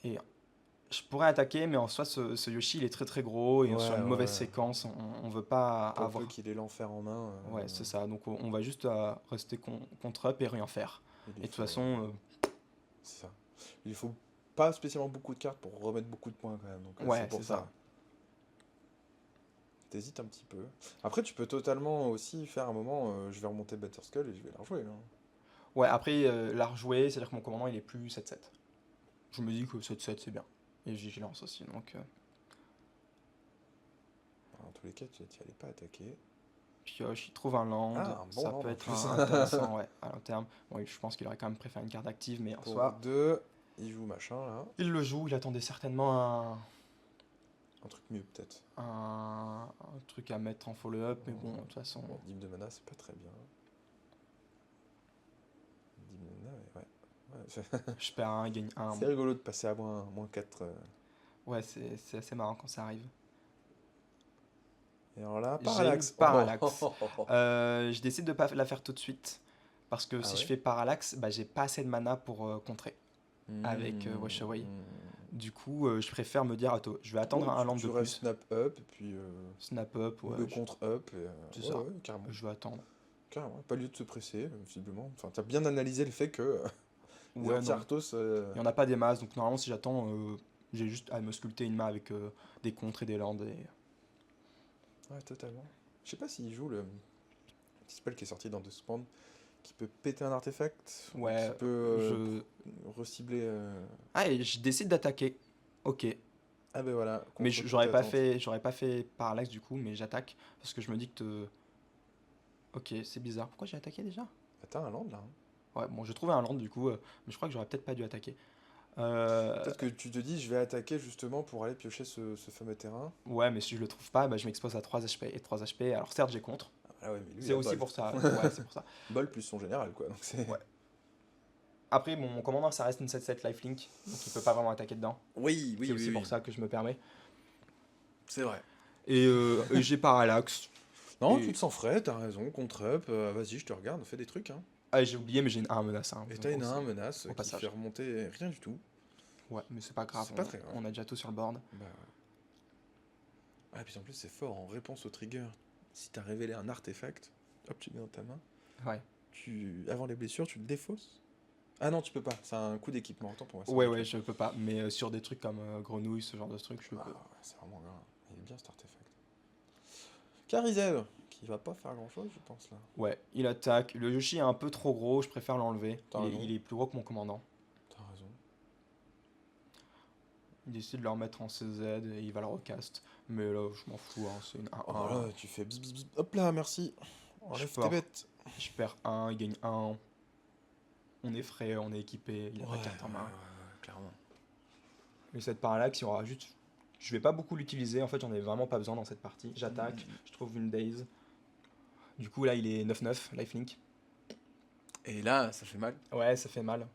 je pourrais attaquer, mais en soi ce Yoshi il est très très gros et sur une mauvaise Ouais. séquence, on veut pas Pour avoir. peu qu'il ait l'enfer en main. Ouais, c'est ça. Donc on va juste rester contre up et rien faire. il Et lui de toute faut- façon, C'est ça. Il faut pas spécialement beaucoup de cartes pour remettre beaucoup de points quand même. Donc, ouais, c'est pour c'est ça. ça. T'hésites un petit peu. Après, tu peux totalement aussi faire un moment, je vais remonter Better Skull et je vais la rejouer. Là. Ouais, après, la rejouer, c'est-à-dire que mon commandant il est plus 7-7. Je me dis que 7-7 c'est bien. Et vigilance aussi, donc Dans tous les cas, tu allais pas attaquer. pioche, il trouve un land, Ah, un bon ça land, peut en être plus. intéressant, ouais, à long terme. Bon, je pense qu'il aurait quand même préféré une carte active, mais en Pour soi, 2, il joue machin là. il le joue, il attendait certainement Un truc mieux peut-être. un truc à mettre en follow-up, mais bon, de toute façon, Bon, 10 de mana, c'est pas très bien. 10 de mana, ouais. je perds un, il gagne un. C'est rigolo de passer à moins 4. Ouais, c'est assez marrant quand ça arrive. Et alors là, J'ai parallaxe. une parallaxe. Oh. Je décide de pas la faire tout de suite, parce que Ah si ouais je fais parallaxe, bah, j'ai pas assez de mana pour contrer avec Wash Away. Hmm. Du coup, je préfère me dire, attends, je vais attendre Ouais, un land tu de restes plus. snap up, et puis Snap up, ou ouais, le contre up. Et, c'est ouais, ça. ouais, carrément. Je vais attendre. Carrément. Pas lieu de se presser, visiblement. Enfin, t'as bien analysé le fait que les Ouais, non, anti-Arthos. il n'y en a pas des masses, donc normalement, si j'attends, j'ai juste à me sculpter une main avec des contres et des landes. Ouais, totalement. Je sais pas s'il joue le petit spell qui est sorti dans The Spawn, qui peut péter un artefact, ou Ouais, qui peut je. recibler. Ah, et je décide d'attaquer. Ok. Ah ben voilà. Mais contre toute j'aurais pas fait parallaxe du coup, mais j'attaque parce que je me dis que. Ok, c'est bizarre. Pourquoi j'ai attaqué déjà? Ah, t'as un land là. Ouais, bon, j'ai trouvé un land du coup, mais je crois que j'aurais peut-être pas dû attaquer. Peut-être que tu te dis, je vais attaquer justement pour aller piocher ce fameux terrain. Ouais, mais si je le trouve pas, bah, je m'expose à 3 HP et 3 HP. Alors certes, j'ai contre. Ah ouais, mais lui, il C'est a aussi bol. pour ça. Ouais, c'est pour ça. Bol plus son général, quoi. Donc c'est. Ouais. Après, bon, mon commandant, ça reste une 7-7 lifelink, donc il peut pas vraiment attaquer dedans. Oui, C'est aussi pour ça que je me permets. C'est vrai. Et j'ai parallaxe. Non, Et- tu te sens frais, t'as raison, contre up, vas-y, je te regarde, fais des trucs. Hein. Ah, j'ai oublié, mais j'ai une 1 menace. Hein, Et donc t'as une aussi. 1 menace au qui passage. fait remonter rien du tout. Ouais, mais c'est pas grave. C'est pas très grave. On a déjà tout sur le board. Bah ouais. Ah, et puis en plus, c'est fort en réponse au trigger. Si t'as révélé un artefact, hop, tu le mets dans ta main. Ouais. Avant les blessures, tu le défausses. Ah non, tu peux pas, c'est un coup d'équipement. Autant pour moi. c'est Ouais, un ouais, coup. je peux pas. Mais sur des trucs comme grenouille, ce genre de trucs, je peux. Ah ouais, c'est vraiment grave. Il est bien cet artefact. Karizel, qui va pas faire grand chose, je pense là. Ouais, il attaque. Le Yoshi est un peu trop gros, je préfère l'enlever. T'as raison. Il est plus gros que mon commandant. T'as raison. Il décide de le remettre en CZ et il va le recast. Mais là, je m'en fous, hein, c'est une Oh 1-1. voilà, tu fais bzz, bzz, bzz. Hop là, merci. Je Enlève tes perds, bêtes. je perds 1, il gagne 1. On est frais, on est équipé, il a Ouais, pas de carte en main. clairement. Et cette parallaxe, il y aura juste. Je vais pas beaucoup l'utiliser, en fait, j'en ai vraiment pas besoin dans cette partie. J'attaque, je trouve une Daze. Du coup, là, il est 9-9, lifelink. Et là, ça fait mal. Ouais, ça fait mal.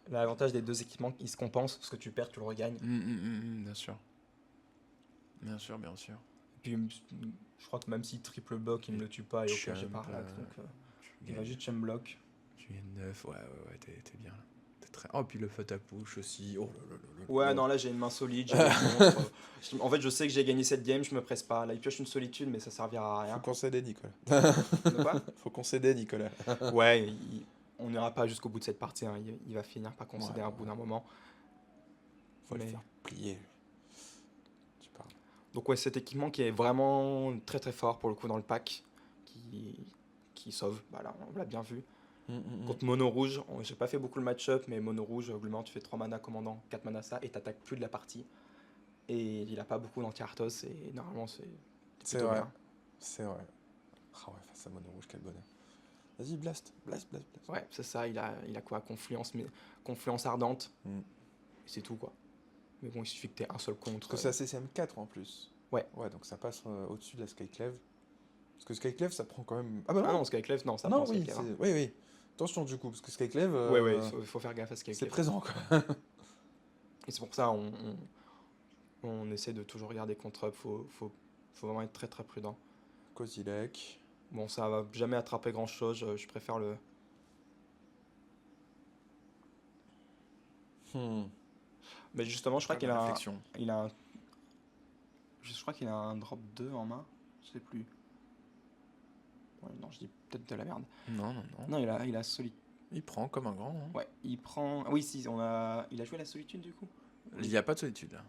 L'avantage des deux équipements, ils se compensent. Ce que tu perds, tu le regagnes. Bien sûr. Bien sûr, bien sûr. Puis, je crois que même s'il triple bloc, il me le tue pas. Et au pire, j'ai Chump, parallaxe. Donc, tu il va gagnes. juste chum block. Tu gagnes 9, ouais, t'es bien là. T'es très... Oh, puis le fatal push aussi. Oh là là là là Ouais, là. non, là, j'ai une main solide. J'ai des contres. En fait, je sais que j'ai gagné cette game, je me presse pas. Là, il pioche une solitude, mais ça servira à Faut rien. concéder, Nicolas. De quoi? Faut concéder, Nicolas. Ouais, on n'ira pas jusqu'au bout de cette partie. Hein. Il va finir par Ouais, concéder au bout d'un moment. faut le Mais... faire plier. Tu parles. Donc, ouais, cet équipement qui est vraiment très très fort pour le coup dans le pack, qui, qui sauve. Bah là, on l'a bien vu. Contre mono rouge, j'ai pas fait beaucoup le match-up, mais mono rouge, globalement, tu fais 3 mana commandant, 4 mana ça, et t'attaques plus de la partie. Et il a pas beaucoup d'anti-Arthos, et normalement, c'est C'est plutôt vrai. bien. C'est vrai. Ah ouais, face à Mono Rouge, quel bonheur. Vas-y, blast, blast, blast, blast. Ouais, c'est ça, il a quoi? Confluence, mais, confluence ardente, Mm. et c'est tout quoi. Mais bon, il suffit que t'aies un seul contre. Parce que c'est CCM4 en plus. Ouais. Ouais, donc ça passe au-dessus de la Skyclave. Parce que Skyclave, ça prend quand même. Ah bah Ah non, non, Skyclave, non, ça non, prend oui, Skyclave. Hein. oui, oui. Attention du coup, parce que Skyclave, Ouais, faut faire gaffe à c'est Skyclave. présent quoi. Et c'est pour ça, on essaie de toujours garder contre-up, faut vraiment être très très prudent. Kozilek. Bon, ça va jamais attraper grand chose, je préfère le. Mais justement, je crois qu'il a un, réflexion. il a un. Je crois qu'il a un drop 2 en main, je sais plus. Ouais, non, je dis peut-être de la merde. Non, non, non. Non, il a solitude. Il prend comme un grand. Hein. Ouais, il prend. Ah oui, si, il a joué la solitude du coup. Il n'y a pas de solitude là.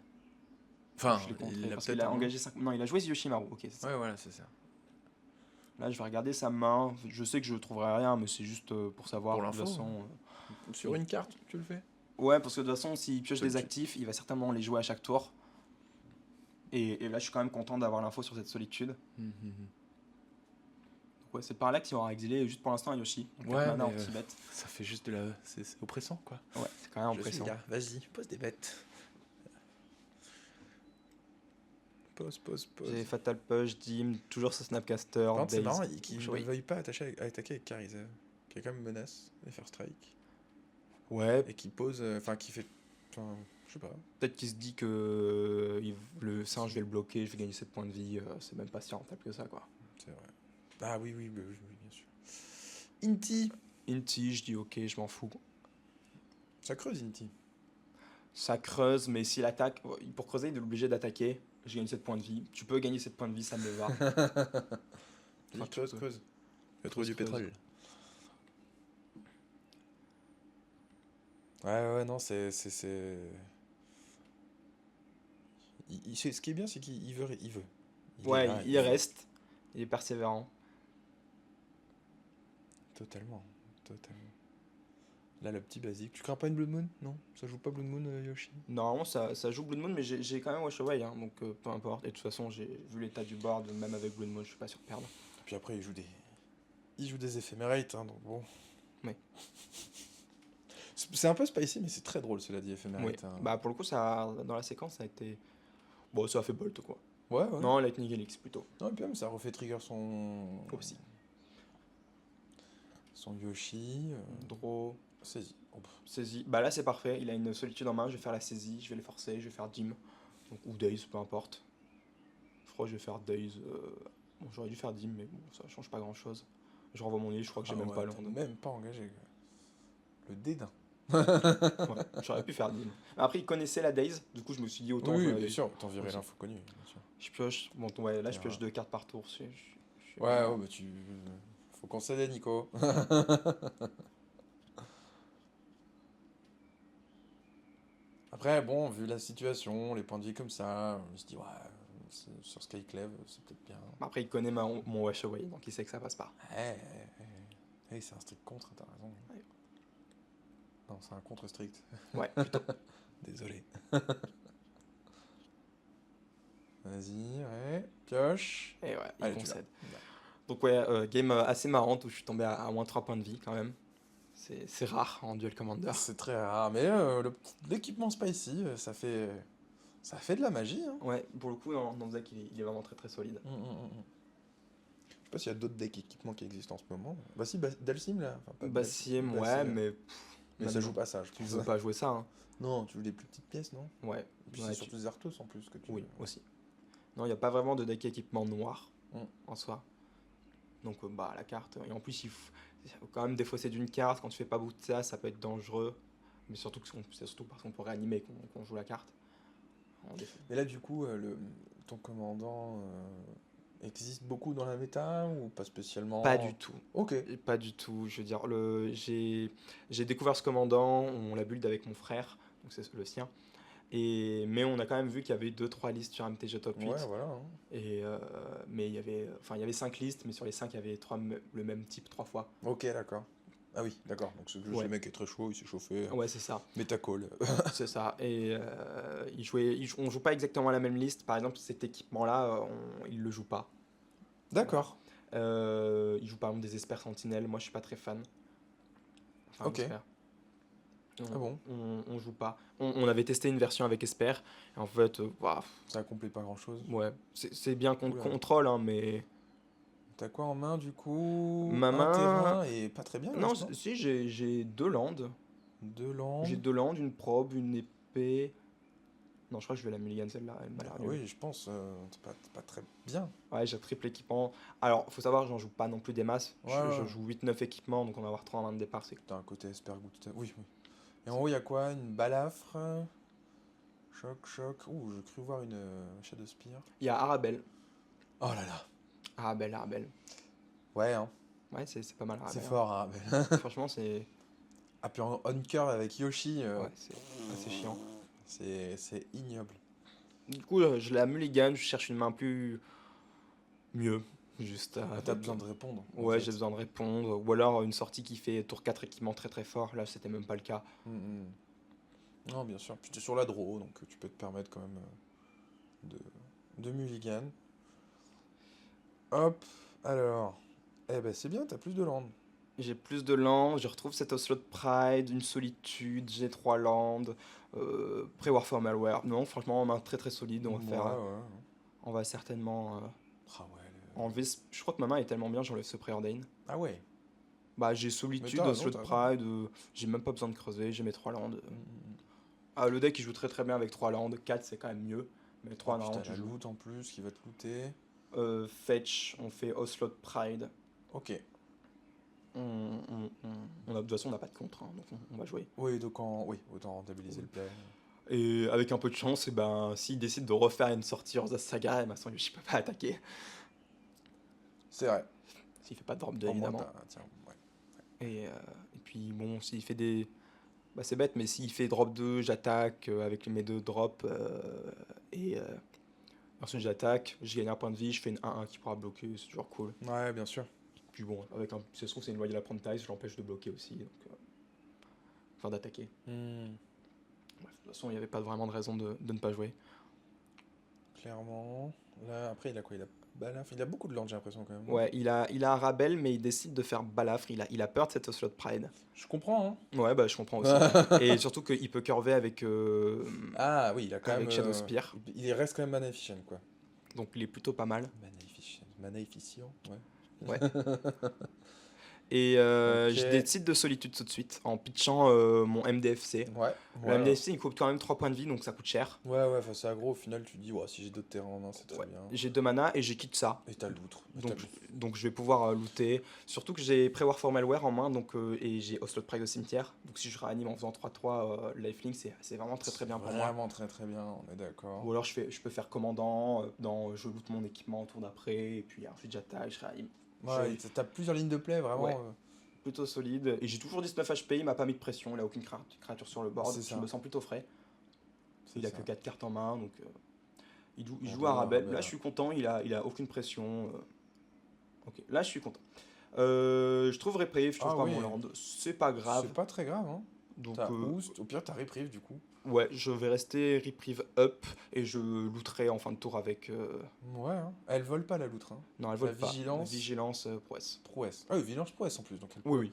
Enfin, Je l'ai contré, il a parce peut-être qu'il a un nom. engagé 5. Non, il a joué Yoshimaru, ok, c'est ça. Ouais, voilà, c'est ça. Là, je vais regarder sa main. Je sais que je trouverai rien, mais c'est juste pour savoir. Pour De toute l'info, façon, Sur une carte, tu le fais. ouais, parce que de toute façon, s'il pioche des Solitude. actifs, il va certainement les jouer à chaque tour. Et là, je suis quand même content d'avoir l'info sur cette solitude. Donc, ouais, c'est par là qu'il aura exilé juste pour l'instant un Yoshi. Donc, 4 Ouais, mana mais, anti-bet. Ça fait juste de la. C'est oppressant quoi. Ouais, c'est quand même Je suis impressionnant. là, vas-y, pose des bêtes. Pose. J'ai Fatal Push, Dim, toujours ce Snapcaster, Par contre, c'est Daze. marrant qu'il ne Joey. veuille pas attaquer avec Karizev, qui est quand même menace, et faire strike, Ouais, et qui pose, enfin qui fait, enfin, je sais pas. peut-être qu'il se dit que le singe, je vais le bloquer, je vais gagner 7 points de vie. C'est même pas si rentable que ça, quoi. C'est vrai. Ah oui, bien sûr. Inti, Inti, je dis ok, je m'en fous. ça creuse Inti. Ça creuse, mais s'il attaque, pour creuser, il est obligé d'attaquer. Je gagne 7 points de vie. Tu peux gagner 7 points de vie, ça me va. Vas-y, tu peux. creuse. Il va trouver du Creuse. pétrole. Ouais, non, c'est... Ce qui est bien, c'est qu'il veut. Il est Ouais, là, il reste. Il est persévérant. Totalement. Là, le petit basique. Tu crains pas une Blood Moon? Non? Ça joue pas Blood Moon, Yoshi? Normalement, ça joue Blood Moon, mais j'ai quand même Wash Away, hein, donc peu importe. Et de toute façon, j'ai vu l'état du board, même avec Blood Moon, je suis pas sûr de perdre. Et puis après, il joue des éphémérites, hein, donc bon. Ouais. C'est un peu spicy, mais c'est très drôle, cela dit, Oui. éphémérite. Hein. Bah, pour le coup, dans la séquence, ça a été. Bon, ça a fait Bolt, quoi. Ouais. Non, Lightning Helix plutôt. Non, et puis même, ça refait trigger son Yoshi. Draw, Saisie. Oh, saisie. Bah là, c'est parfait. Il a une solitude en main, je vais faire la saisie, je vais les forcer, je vais faire Dim. Donc, ou Daze, peu importe. Je crois que je vais faire Daze. Bon, j'aurais dû faire Dim, mais bon, ça change pas grand chose. Je renvoie mon île, je crois que j'ai même ouais, pas t'es le même pas engagé. Le dédain. Ouais, j'aurais pu faire Dim. Après, il connaissait la Daze, du coup, je me suis dit autant. Oui, jouer bien avec. sûr, t'en virer aussi. l'info connue, bien sûr. Je pioche. Bon, ouais, là, je Et pioche voilà. 2 cartes par tour. Ouais, bah tu. Faut qu'on s'aide, Nico. Après, bon, vu la situation, les points de vie comme ça, on se dit, ouais, sur Skyclave, c'est peut-être bien. Après, il connaît mon Wash Away, donc il sait que ça passe pas. C'est un strict contre, t'as raison. Ouais. Non, c'est un contre strict. Ouais, plutôt. Désolé. Vas-y, ouais. Pioche. Et ouais, il Allez, tu l'as. concède. Donc ouais, game assez marrante où je suis tombé à moins 3 points de vie quand même. C'est rare en Duel Commander. C'est très rare, mais l'équipement Spicy, ça fait de la magie, hein. Ouais, pour le coup, dans le deck, il est vraiment très très solide. Je sais pas s'il y a d'autres decks équipements qui existent en ce moment. Bah si, Dalsim là. Enfin, pas Bassiem, ouais, Bassiem. mais Mais ça joue pas ça, je tu pense. veux pas jouer ça, hein. Non, tu joues des plus petites pièces, non? Ouais. Et puis Ouais, c'est surtout Zartos en plus que tu. Oui, aussi. Non, il n'y a pas vraiment de deck équipement noir Mm. en soi. Donc, bah, la carte. Et en plus, il faut quand même défausser d'une carte. Quand tu fais pas beaucoup de ça peut être dangereux. Mais surtout, c'est surtout parce qu'on peut réanimer qu'on joue la carte. En défaut. Mais là, du coup, ton commandant existe beaucoup dans la méta ou pas spécialement? Pas du tout. Ok. Et pas du tout. Je veux dire, j'ai découvert ce commandant, on l'a build avec mon frère, donc c'est le sien. Mais on a quand même vu qu'il y avait 2-3 listes sur MTG Top 8. Ouais, voilà, hein. Mais il y avait 5 listes, mais sur les 5, il y avait le même type 3 fois. Ok, d'accord. Ah oui, d'accord. Donc ce Ouais. mec est très chaud, il s'est chauffé. Ouais, c'est ça. Métacall. C'est ça. Et on joue pas exactement la même liste. Par exemple, cet équipement-là, il le joue pas. D'accord. Il joue par exemple des Esper Sentinelles. Moi, je suis pas très fan. Enfin, Ok. Esper. Ah bon? On joue pas. On avait testé une version avec Esper. Et en fait, ouah, Ça accomplit pas grand chose. ouais, c'est bien contre Oula. contrôle, hein, mais. T'as quoi en main du coup? Ma Un main. terrain et pas très bien. Non, reste, non si, j'ai 2 landes. Deux landes. J'ai 2 landes, une probe, une épée. Non, je crois que je vais la mulligan celle-là, elle m'a l'air Ah nulle. oui, je pense. C'est pas très bien. Ouais, j'ai triple équipement. Alors, faut savoir, j'en joue pas non plus des masses. Ouais, Je ouais. joue 8-9 équipements, donc on va avoir 3 en main de départ. T'as un côté Espergout. Oui, oui. Et en haut, il y a quoi? Une balafre. Choc, choc. Ouh, j'ai cru voir une Shadow Spear. Il y a Arabelle. Oh là là. Arabelle. Ouais, hein. Ouais, c'est pas mal C'est Arabelle. fort, hein. Franchement, c'est Ah, puis en on-curve avec Yoshi, ouais, c'est assez chiant. c'est ignoble. Du coup, je la mulligan, je cherche une main mieux. Juste Ah, t'as besoin de répondre. en Ouais, fait. j'ai besoin de répondre. Ou alors une sortie qui fait tour 4 équipement très très fort. Là, c'était même pas le cas. Non, bien sûr. Puis t'es sur la draw, donc tu peux te permettre quand même de mulligan. Hop, alors. Eh ben c'est bien, t'as plus de land. J'ai plus de landes, je retrouve cet Oslo de Pride, une solitude, j'ai 3 landes, pré-Warfare Malware. Non, franchement, main très très solide. Ouais. On va certainement Ah ouais. enlever. Je crois que ma main est tellement bien, j'enlève ce Preordain. Ah ouais. Bah, j'ai Mais solitude, t'as raison, Oslo de t'as raison. Pride, j'ai même pas besoin de creuser, j'ai mes 3 landes. Ah, le deck il joue très très bien avec 3 landes, 4 c'est quand même mieux. Mais 3 Oh, puis normalement t'as tu la joues. loot en plus qui va te looter. Fetch, on fait Oslo de Pride. Ok. De toute façon, on n'a pas de contre, hein, donc on va jouer. Oui, donc oui, autant rentabiliser le play. Et avec un peu de chance, et ben, s'il décide de refaire une sortie Urza Saga, et ben, sans lui, je peux pas attaquer. C'est vrai. S'il fait pas de drop 2, En moins, évidemment. tiens, ouais. Et puis, bon, s'il fait des. Bah, c'est bête, mais s'il fait drop 2, j'attaque avec mes 2 drops. Et ensuite, j'attaque, je gagne un point de vie, je fais une 1-1 qui pourra bloquer, c'est toujours cool. Ouais, bien sûr. Puis bon, avec si ça se trouve, c'est une loyal apprentice, je l'empêche de bloquer aussi. Donc, enfin, d'attaquer. Bref, de toute façon, il n'y avait pas vraiment de raison de ne pas jouer. Clairement. Là, après, il a quoi? Il a balafre. Il a beaucoup de land, j'ai l'impression quand même. Ouais, il a un Rabel, mais il décide de faire Balafre. Il a peur de cette Oslo de Pride. Je comprends, hein. Ouais, bah je comprends aussi. Et surtout qu'il peut curver avec, Ah oui, il a quand avec même. Shadow Spear. Il reste quand même mana efficient, quoi. Donc il est plutôt pas mal. Mana efficient, ouais. Ouais. Et Ok. je décide de solitude tout de suite en pitchant mon MDFC. Ouais. Le MDFC il coûte quand même 3 points de vie, donc ça coûte cher. Ouais, enfin, c'est aggro. Au final, tu te dis, ouais, si j'ai d'autres terrains en main, c'est très Ouais. bien. J'ai 2 mana et j'ai quitte ça. Et t'as l'outre. Donc je vais pouvoir looter. Surtout que j'ai Pré-Warfare Malware en main et j'ai Oslo de Pride au cimetière. Donc si je réanime en faisant 3-3 lifelink, c'est vraiment très très bien pour moi. Vraiment très très bien, on est d'accord. Ou alors je peux faire commandant, je loot mon équipement au tour d'après, et puis ensuite j'attaque, je réanime. Ouais, t'as plusieurs lignes de play, vraiment. Ouais. Plutôt solide. Et j'ai toujours 19 HP, il m'a pas mis de pression, il a aucune créature sur le board. C'est Je ça. me sens plutôt frais. Il a que 4 cartes en main, donc il joue doit à Rabel. Arabelle. Là je suis content, il a aucune pression. Ok, là je suis content. Je trouve Reprieve, je trouve Ah pas oui. mon land. C'est pas grave. C'est pas très grave, hein. Donc, T'as Oost, au pire, t'as Reprieve du coup. ouais, je vais rester Reprieve up et je looterai en fin de tour avec. Ouais, hein. Elle vole pas la loutre, hein. Non, elle La vole pas. vigilance, Vigilance, prouesse. prouesse. Ah oui, vigilance prouesse en plus, donc Oui, oui.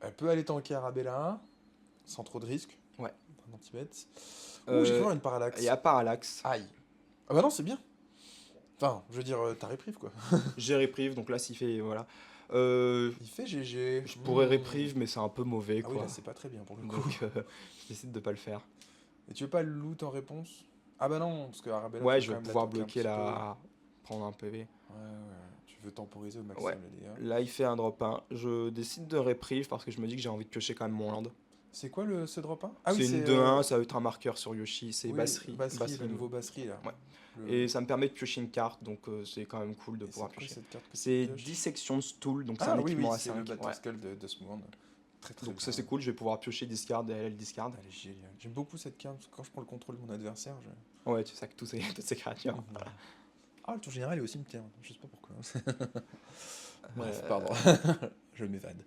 elle peut aller tanker Arabella sans trop de risques. Ouais. Un anti-bête. Ouh, j'ai cru voir une Il parallaxe. y a Parallax. Aïe. Ah bah non, c'est bien. Enfin, je veux dire, t'as Reprieve quoi. J'ai Reprieve, donc là, s'il fait. Voilà. Euh, Il fait GG. je pourrais Reprieve, mais c'est un peu mauvais, Ah oui, quoi. là, c'est pas très bien pour le coup. Donc, je décide de pas le faire. Et tu veux pas le loot en réponse? Ah bah non, parce que Arabella, Ouais, faut je quand vais même la pouvoir tanker un bloquer petit peu. la. Prendre un PV. Ouais, tu veux temporiser au Ouais. maximum les dégâts. Là, il fait un drop 1. Je décide de Reprieve parce que je me dis que j'ai envie de piocher quand même mon land. C'est quoi ce drop 1? Ah oui, C'est une c'est 2-1, ça va être un marqueur sur Yoshi. C'est oui, Basri. Basri, le Basri. nouveau Basri là. Ouais. Le- Et ça me permet de piocher une carte, donc c'est quand même cool de Et c'est pouvoir quoi piocher. cette carte que tu C'est pioches? Dissection Stool, donc c'est Ah un oui, équipement oui, à c'est 5. le Battle Ouais. Skull de Smooth. Très très Donc bien. ça c'est cool, je vais pouvoir piocher discard et elle discard. Elle est géniale. J'aime beaucoup cette carte, parce que quand je prends le contrôle de mon adversaire, je... Ouais, tu sacs toutes ces créatures. Ah, le tour général est au cimetière, je sais pas pourquoi. Bref, Euh, pardon, je m'évade.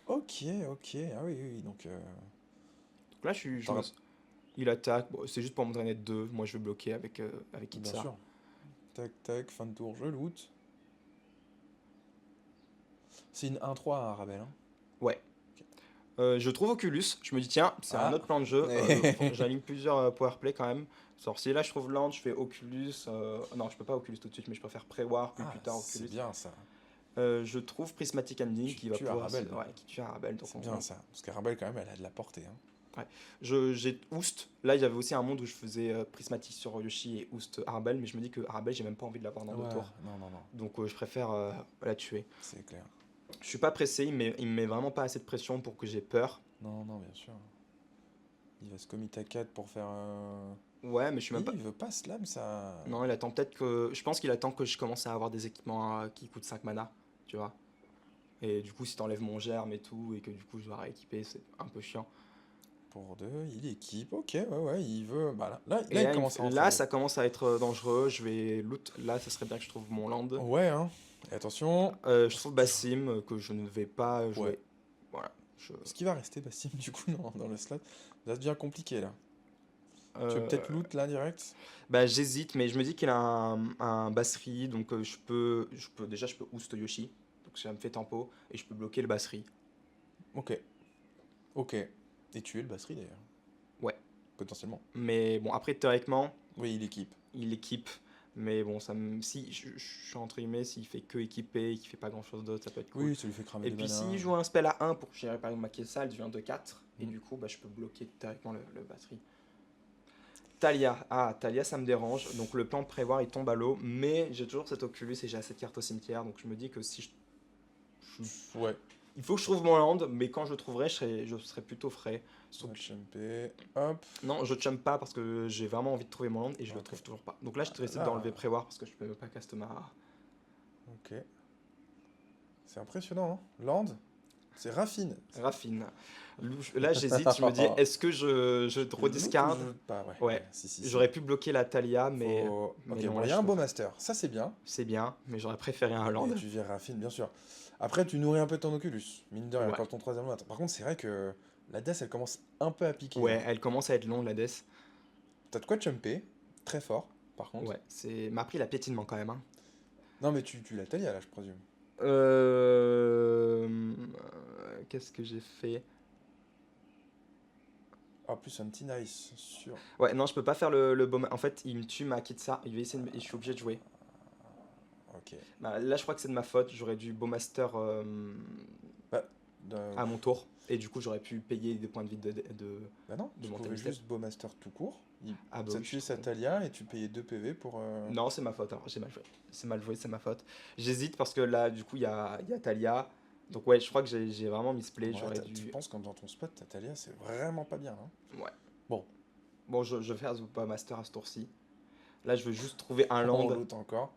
Ok, ok, ah oui, oui, donc... Donc là t'auras- il attaque, bon, c'est juste pour me drainer de 2. Moi je vais bloquer avec Bien Itza. sûr. Tac, tac, fin de tour, je loot. C'est une 1-3 à Arabelle, hein. Ouais. Je trouve Oculus, je me dis tiens, c'est un Ah. autre plan de jeu. J'aligne plusieurs powerplay quand même. Alors si là je trouve land, je fais Oculus. Non, je peux pas Oculus tout de suite, mais je préfère Prévoir, puis Ah, plus tard c'est Oculus. bien ça. Je trouve Prismatic Ending Tu qui va tues pouvoir. Arabelle. Ouais, qui tue Arabelle. Donc C'est bien ça. Parce qu'Arabelle, quand même, elle a de la portée, hein. J'ai Oost. Là, il y avait aussi un monde où je faisais Prismatic sur Yoshi et Oost Arabelle, mais je me dis que Arabelle, j'ai même pas envie de l'avoir dans le Ouais, tour. non, non, non, Donc je préfère la tuer. c'est clair. Je suis pas pressé, il me met vraiment pas assez de pression pour que j'ai peur. Non, non, bien sûr. Il va se commit à 4 pour faire un... Ouais, mais je suis même pas. Il veut pas slam, ça... Non, il attend peut-être que. Je pense qu'il attend que je commence à avoir des équipements qui coûtent 5 mana, tu vois. Et du coup, si t'enlèves mon germe et tout, et que du coup je dois rééquiper, c'est un peu chiant. Pour 2, il équipe, ok, ouais, ouais, il veut... Bah, là, Et là, il là, commence à rentrer. là, ça commence à être dangereux. Je vais loot. Là, ça serait bien que je trouve mon land. Ouais, hein. Et attention, Je trouve Bassim que je ne vais pas jouer. Ouais. Voilà. est-ce qu'il va rester Bassim, du coup, dans le slot? Ça devient compliqué, là. Tu Euh, veux peut-être loot, là, direct? Bah, j'hésite, mais je me dis qu'il a un Basri, donc déjà je peux Oost Yoshi, donc ça me fait tempo, et je peux bloquer le Basri. Ok. Ok. Et tuer le Basri, d'ailleurs. Ouais. Potentiellement. Mais bon, après, théoriquement, Oui, il équipe. il équipe, mais bon, si je suis entre guillemets, s'il fait que équiper et qu'il fait pas grand chose d'autre, ça peut être cool. Oui, ça lui fait cramer Et des puis manas. s'il joue un spell à 1 pour gérer par exemple ma caisse sale, je viens de 4, et Mhm. du coup, bah, je peux bloquer théoriquement le Basri. Talia, Talia ça me dérange, donc le plan de prévoir il tombe à l'eau, mais j'ai toujours cet Oculus et j'ai cette carte au cimetière, donc je me dis que si Ouais. il faut que je trouve mon land, mais quand je le trouverai, je serai plutôt frais. Sauf que Champer. Hop. non, je jump pas parce que j'ai vraiment envie de trouver mon land et je le Ok. trouve toujours pas. Donc là, je Ah, te essayer là. d'enlever prévoir parce que je peux même pas cast ma. Ok. C'est impressionnant, hein. Land. C'est raffine. Raffine. Là, j'hésite, je me dis, est-ce que je rediscard? Pas, ouais. Ouais. Si. J'aurais pu bloquer la Talia, mais Ok, non, bon, là, il y je a un trouve- beau master. Ça, c'est bien. c'est bien, mais j'aurais préféré un land. Et tu vires raffine, bien sûr. Après, tu nourris un peu ton Oculus. Mine de rien, Ouais. quand ton troisième lot. Par contre, c'est vrai que la DES, elle commence un peu à piquer, Ouais, hein. elle commence à être longue la death. T'as de quoi jumper. Très fort, par contre. Ouais, c'est m'a pris la piétinement quand même. Hein. Non, mais tu l'as Talia, là, je présume. Qu'est-ce que j'ai fait? Ah, plus un petit nice, sûr. Ouais, non, je peux pas faire le beau. En fait, il me tue ma Kitsa. Il va essayer et je suis obligé de jouer. Ok. Bah, là, je crois que c'est de ma faute. J'aurais dû Bowmaster à mon tour. Et du coup, j'aurais pu payer des points de vie Bah non, de tu mon pouvais Temistep. juste Bowmaster tout court. Ah bah Ça oui, je tuait suis sa con. Talia et tu payais 2 PV pour... Non, c'est ma faute. Alors, j'ai mal joué. C'est mal joué, c'est ma faute. J'hésite parce que là, du coup, il y a Talia. Donc, ouais, je crois que j'ai vraiment misplay. Ouais, J'aurais tu dû. penses comme dans ton spot, ta Talia, c'est vraiment pas bien, hein. Ouais. Bon. Bon, je vais faire Bowmaster à ce tour-ci. Là, je veux juste trouver un On land. loot encore.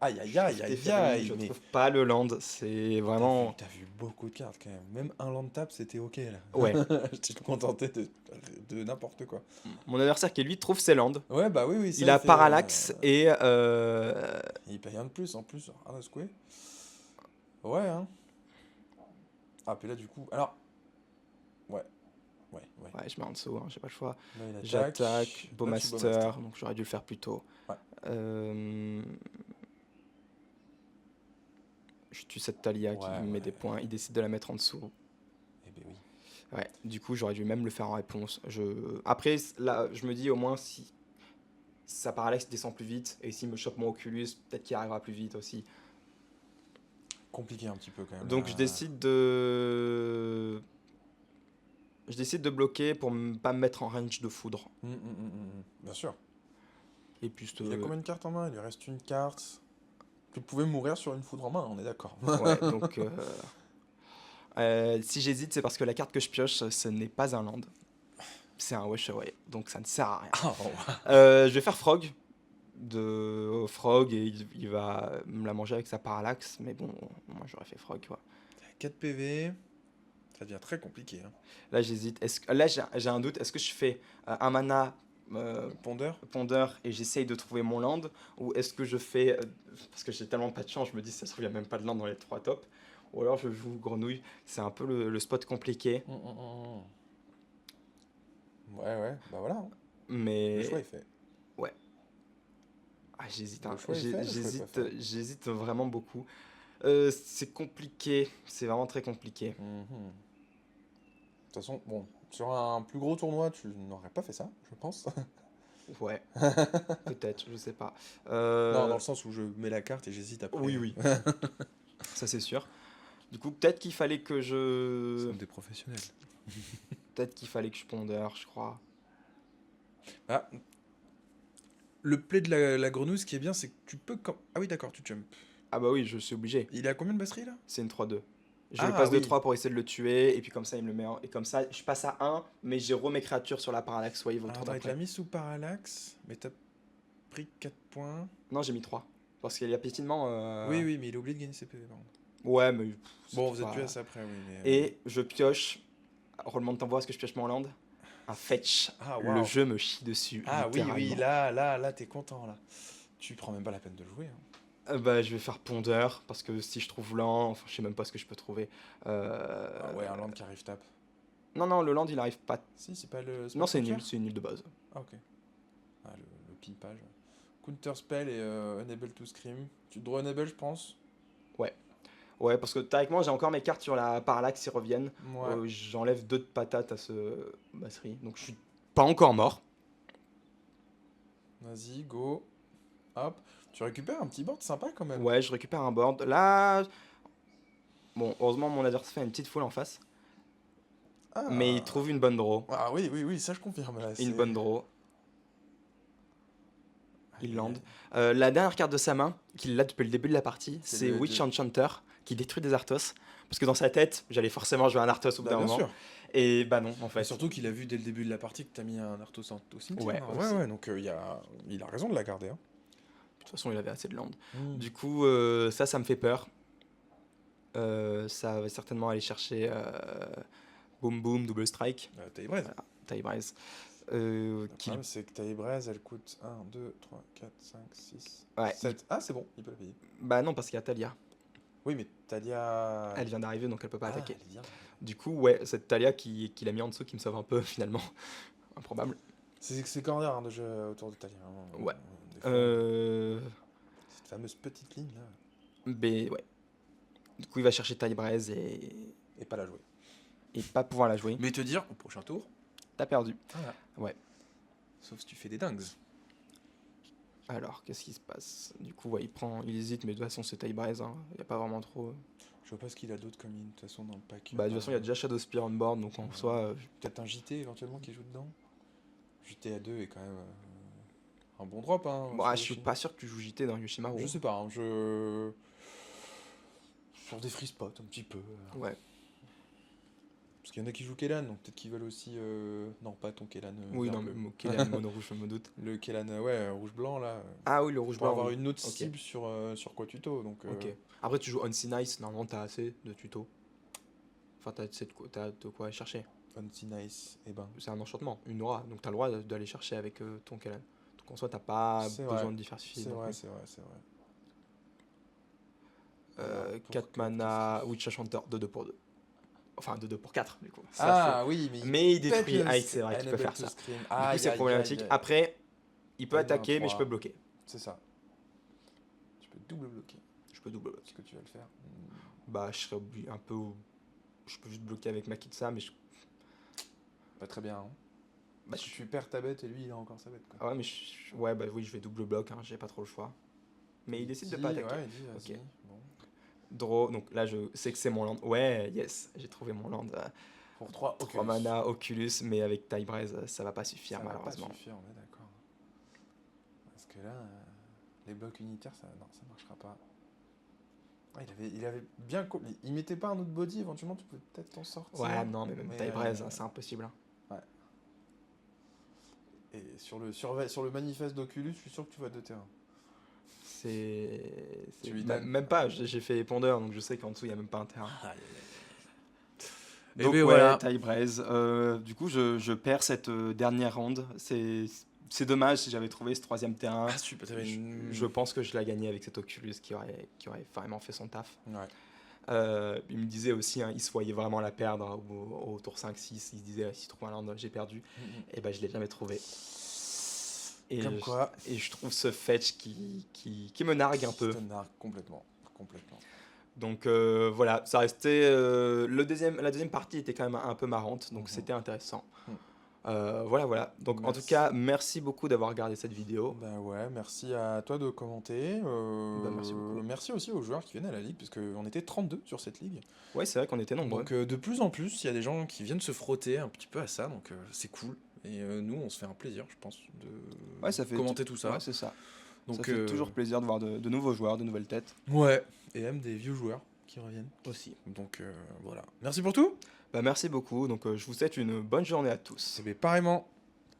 Aïe, aïe, Je aïe, trouve aïe, Teferi, aïe, je mais... trouve pas le land. C'est vraiment. T'as vu beaucoup de cartes, quand même. Même un land tap, c'était ok, là. Ouais. Tu te contentais de n'importe quoi. Mon adversaire qui lui trouve ses lands. Ouais, bah oui, ça, Il a fait, Parallax et il paye un de plus, en plus. Ah, secoué. Ouais, hein. Ah, puis là, du coup. Alors. Ouais. Ouais, ouais. Ouais, je mets en dessous, hein, j'ai pas le choix. Là, il attaque. J'attaque, Là, tu Bowmaster, donc j'aurais dû le faire plus tôt. Ouais. Euh, je tue cette Talia qui Ouais, met ouais. des points, il décide de la mettre en dessous. Eh ben oui. Ouais, du coup j'aurais dû même le faire en réponse. Après, là, je me dis au moins si sa parallaxe descend plus vite, et s'il me chope mon Oculus, peut-être qu'il arrivera plus vite aussi. Compliqué un petit peu quand même. Donc là. je décide de bloquer pour pas me mettre en range de foudre. Bien sûr. Et puis, Il a combien de cartes en main? Il lui reste une carte. Tu pouvais mourir sur une foudre en main, on est d'accord. ouais, donc si j'hésite, c'est parce que la carte que je pioche, ce n'est pas un land. C'est un wash away, donc ça ne sert à rien. Ah, oh. Je vais faire Frog et il va me la manger avec sa parallaxe, mais bon, moi j'aurais fait Frog quoi. 4 PV. Ça devient très compliqué. Hein. Là j'hésite. Là j'ai un doute. Est-ce que je fais un mana Pondeur. pondeur et j'essaye de trouver mon land, ou est-ce que je fais parce que j'ai tellement pas de chance, je me dis ça se trouve il n'y a même pas de land dans les 3 tops, ou alors je joue grenouille. C'est un peu le spot compliqué, Ouais, bah voilà. Hein. mais Le choix est fait. ouais. Ah, j'hésite, Le hein. choix est fait, le choix est pas fait. J'hésite vraiment beaucoup. C'est compliqué, c'est vraiment très compliqué. De toute façon, bon, sur un plus gros tournoi, tu n'aurais pas fait ça, je pense. Ouais, peut-être, je sais pas. Non, dans le sens où je mets la carte et j'hésite après. Oui, ça c'est sûr. Du coup, peut-être qu'il fallait que Nous je... sommes des professionnels. Peut-être qu'il fallait que je pondère, je crois. Ah, le play de la grenouille, ce qui est bien, c'est que tu peux... Ah oui, d'accord, tu jump. Ah bah oui, je suis obligé. Il est à combien de batterie, là? C'est une 3-2. Je le Ah passe de oui. 3 pour essayer de le tuer, et puis comme ça, il me le met en... Et comme ça, je passe à 1, mais j'ai mes créatures sur la parallaxe wave au Alors, tour attends, il te l'a d'après. mis sous parallaxe, mais t'as pris 4 points. Non, j'ai mis 3. Parce qu'il y a piétinement... Oui, mais il est oublié de gagner ses PV, par contre. Ouais, mais... Bon, c'est vous êtes pas- plus à ça après, oui, mais... Et je pioche... Roulement de tambour, est-ce que je pioche mon land? Un fetch. Ah, Le waouh. jeu me chie dessus, Ah oui, littéralement. là, t'es content, là. Tu prends même pas la peine de jouer. Hein. Bah, je vais faire pondeur, parce que si je trouve lent, enfin, je sais même pas ce que je peux trouver. Ah ouais, un land qui arrive tape. Non, le land, il arrive pas. Si, c'est pas le... Non, c'est Joker nul, c'est nul de base. Ah, ok. Ah, le pimpage. Counter spell et enable to scream. Tu te draw enable, je pense. Ouais, parce que théoriquement, j'ai encore mes cartes sur la parallaxe qui reviennent. Ouais. J'enlève 2 de patates à ce basserie, donc je suis pas encore mort. Vas-y, go. Hop. Tu récupères un petit board sympa quand même. Ouais, je récupère un board. Là, bon, heureusement, mon adversaire fait une petite foule en face, Ah. mais il trouve une bonne draw. Ah oui, ça je confirme. Là, Une c'est- bonne draw. Aïe, Il land. aïe. La dernière carte de sa main, qu'il a depuis le début de la partie, C'est c'est le- Witch le- Enchanter, qui détruit des Arthos. Parce que dans sa tête, j'allais forcément jouer un Arthos au bout Bah, d'un bien moment. sûr. Et bah non, en Et fait. surtout qu'il a vu dès le début de la partie que t'as mis un Arthos au cimetière. Ouais, hein. aussi. Ouais, donc il a raison de la garder. Hein. De toute façon, il avait assez de land. Mm. Du coup, ça me fait peur. Ça va certainement aller chercher Boom Boom, Double Strike, Taille braise. Taille Braise. Le Qui... problème, c'est que taille braise, elle coûte 1, 2, 3, 4, 5, 6, Ouais, 7. Ah, c'est bon, il peut la payer. Bah non, parce qu'il y a Talia. Oui, mais Talia. Elle vient d'arriver, donc elle peut pas attaquer. elle vient. Du coup, ouais, cette Talia qui l'a mis en dessous, qui me sauve un peu, finalement. Improbable. C'est corner hein, de jeu autour de Talia. Hein. Ouais. Des fois, cette fameuse petite ligne là. Mais ouais. Du coup, il va chercher Taille Braise Et pas la jouer. et pas pouvoir la jouer. Mais te dire, au prochain tour, T'as perdu. voilà. Ouais. Sauf si tu fais des dingues. Alors, qu'est-ce qui se passe? Du coup, ouais, il hésite, mais de toute façon, c'est Taille Braise. Hein. Il n'y a pas vraiment trop. Je vois pas ce qu'il a d'autre comme ligne, de toute façon, dans le pack. Bah, de toute façon, il y a déjà Shadow Spear on board, donc en soi. Peut-être un JT éventuellement qui joue dedans. JT à 2 est quand même un bon drop. Hein, Bon, sur je suis Yoshi. pas sûr que tu joues JT dans Yoshimaru. Je sais pas, hein, sur des free spots un petit peu. Ouais. Parce qu'il y en a qui jouent Kellan, donc peut-être qu'ils veulent aussi. Non, pas ton Kellan. Oui, non, vert mais bleu. Kellan mono rouge, je me doute. Le Kellan, ouais, rouge-blanc là. Ah oui, le rouge Pour blanc. avoir oui. une autre Ok. cible sur quoi tuto. Donc, Ok. Après, tu joues Unseen Nice, normalement, t'as assez de tutos. Enfin, t'as de quoi aller chercher. Fancy Nice, et ben. C'est un enchantement, une aura, donc t'as le droit d'aller chercher avec ton Kellan. Donc en soi, t'as pas C'est besoin vrai. de diversifier. C'est non vrai, plus. c'est vrai, c'est vrai. Alors, pour 4 que- mana, Witch Enchanter, 2-2 pour 2. Enfin, de 2 pour 4, du coup. Ah oui, mais Mais il pète détruit. le Ah, c'est vrai qu'il peut Enable faire to ça. scream. Du coup, Aïe, c'est aïe, problématique. aïe, aïe. Après, il peut Donne-moi un attaquer, mais je 3. peux bloquer. C'est ça. Tu peux double bloquer. Je peux double bloquer. Est-ce que tu vas le faire? Bah, je serais un peu. Je peux juste bloquer avec ma Kitsa, mais je. Pas très bien. Hein. Bah, Si tu perds ta bête et lui il a encore sa bête. Quoi. Ah ouais, mais ouais, bah oui, je vais double bloc, hein, j'ai pas trop le choix. Mais il décide de pas attaquer. Ouais, il dit, vas-y. Ok. Bon. Draw, donc là je sais que c'est mon land. Ouais, yes, j'ai trouvé mon land. Pour 3 3 mana Oculus, mais avec Tybraze, ça va pas suffire ça malheureusement. va pas suffire, on est d'accord. Parce que là, les blocs unitaires, ça marchera pas. Ah, il avait bien. Il mettait pas un autre body, éventuellement tu pouvais peut-être t'en sortir. Ouais, non, mais même Mais, Tybraze, c'est impossible. Hein. Et sur le manifeste d'Oculus, je suis sûr que tu vas de terrain. Tu lui donnes. Même pas, j'ai fait Ponder, donc je sais qu'en dessous il y a même pas un terrain. Et Donc ben ouais, voilà. Tybraze. Du coup, je perds cette dernière ronde. C'est dommage si j'avais trouvé ce 3e terrain. Ah, super, t'avais une. Je pense que je l'ai gagné avec cet Oculus qui aurait vraiment fait son taf. Ouais. Il me disait aussi, hein, il se voyait vraiment la perdre au tour 5-6. Il se disait, si je trouve un land, j'ai perdu. Et ben, je l'ai jamais trouvé. Et Comme quoi. Et je trouve ce fetch qui me nargue un peu. Ça te nargue complètement. Donc voilà, ça restait. La deuxième partie était quand même un peu marrante, donc c'était intéressant. Voilà. Donc en Merci. tout cas, merci beaucoup d'avoir regardé cette vidéo. Bah ouais, merci à toi de commenter. Merci beaucoup. Merci aussi aux joueurs qui viennent à la ligue, parce qu'on était 32 sur cette ligue. Ouais, c'est vrai qu'on était nombreux. Donc de plus en plus, il y a des gens qui viennent se frotter un petit peu à ça, donc c'est cool. Et nous, on se fait un plaisir, je pense, de Ça fait commenter tout ça. Ouais, c'est ça. Donc, Ça fait toujours plaisir de voir de nouveaux joueurs, de nouvelles têtes. Ouais, et même des vieux joueurs qui reviennent. Aussi. Donc voilà. Merci pour tout. Bah, merci beaucoup. Donc je vous souhaite une bonne journée à tous. Et bien pareillement.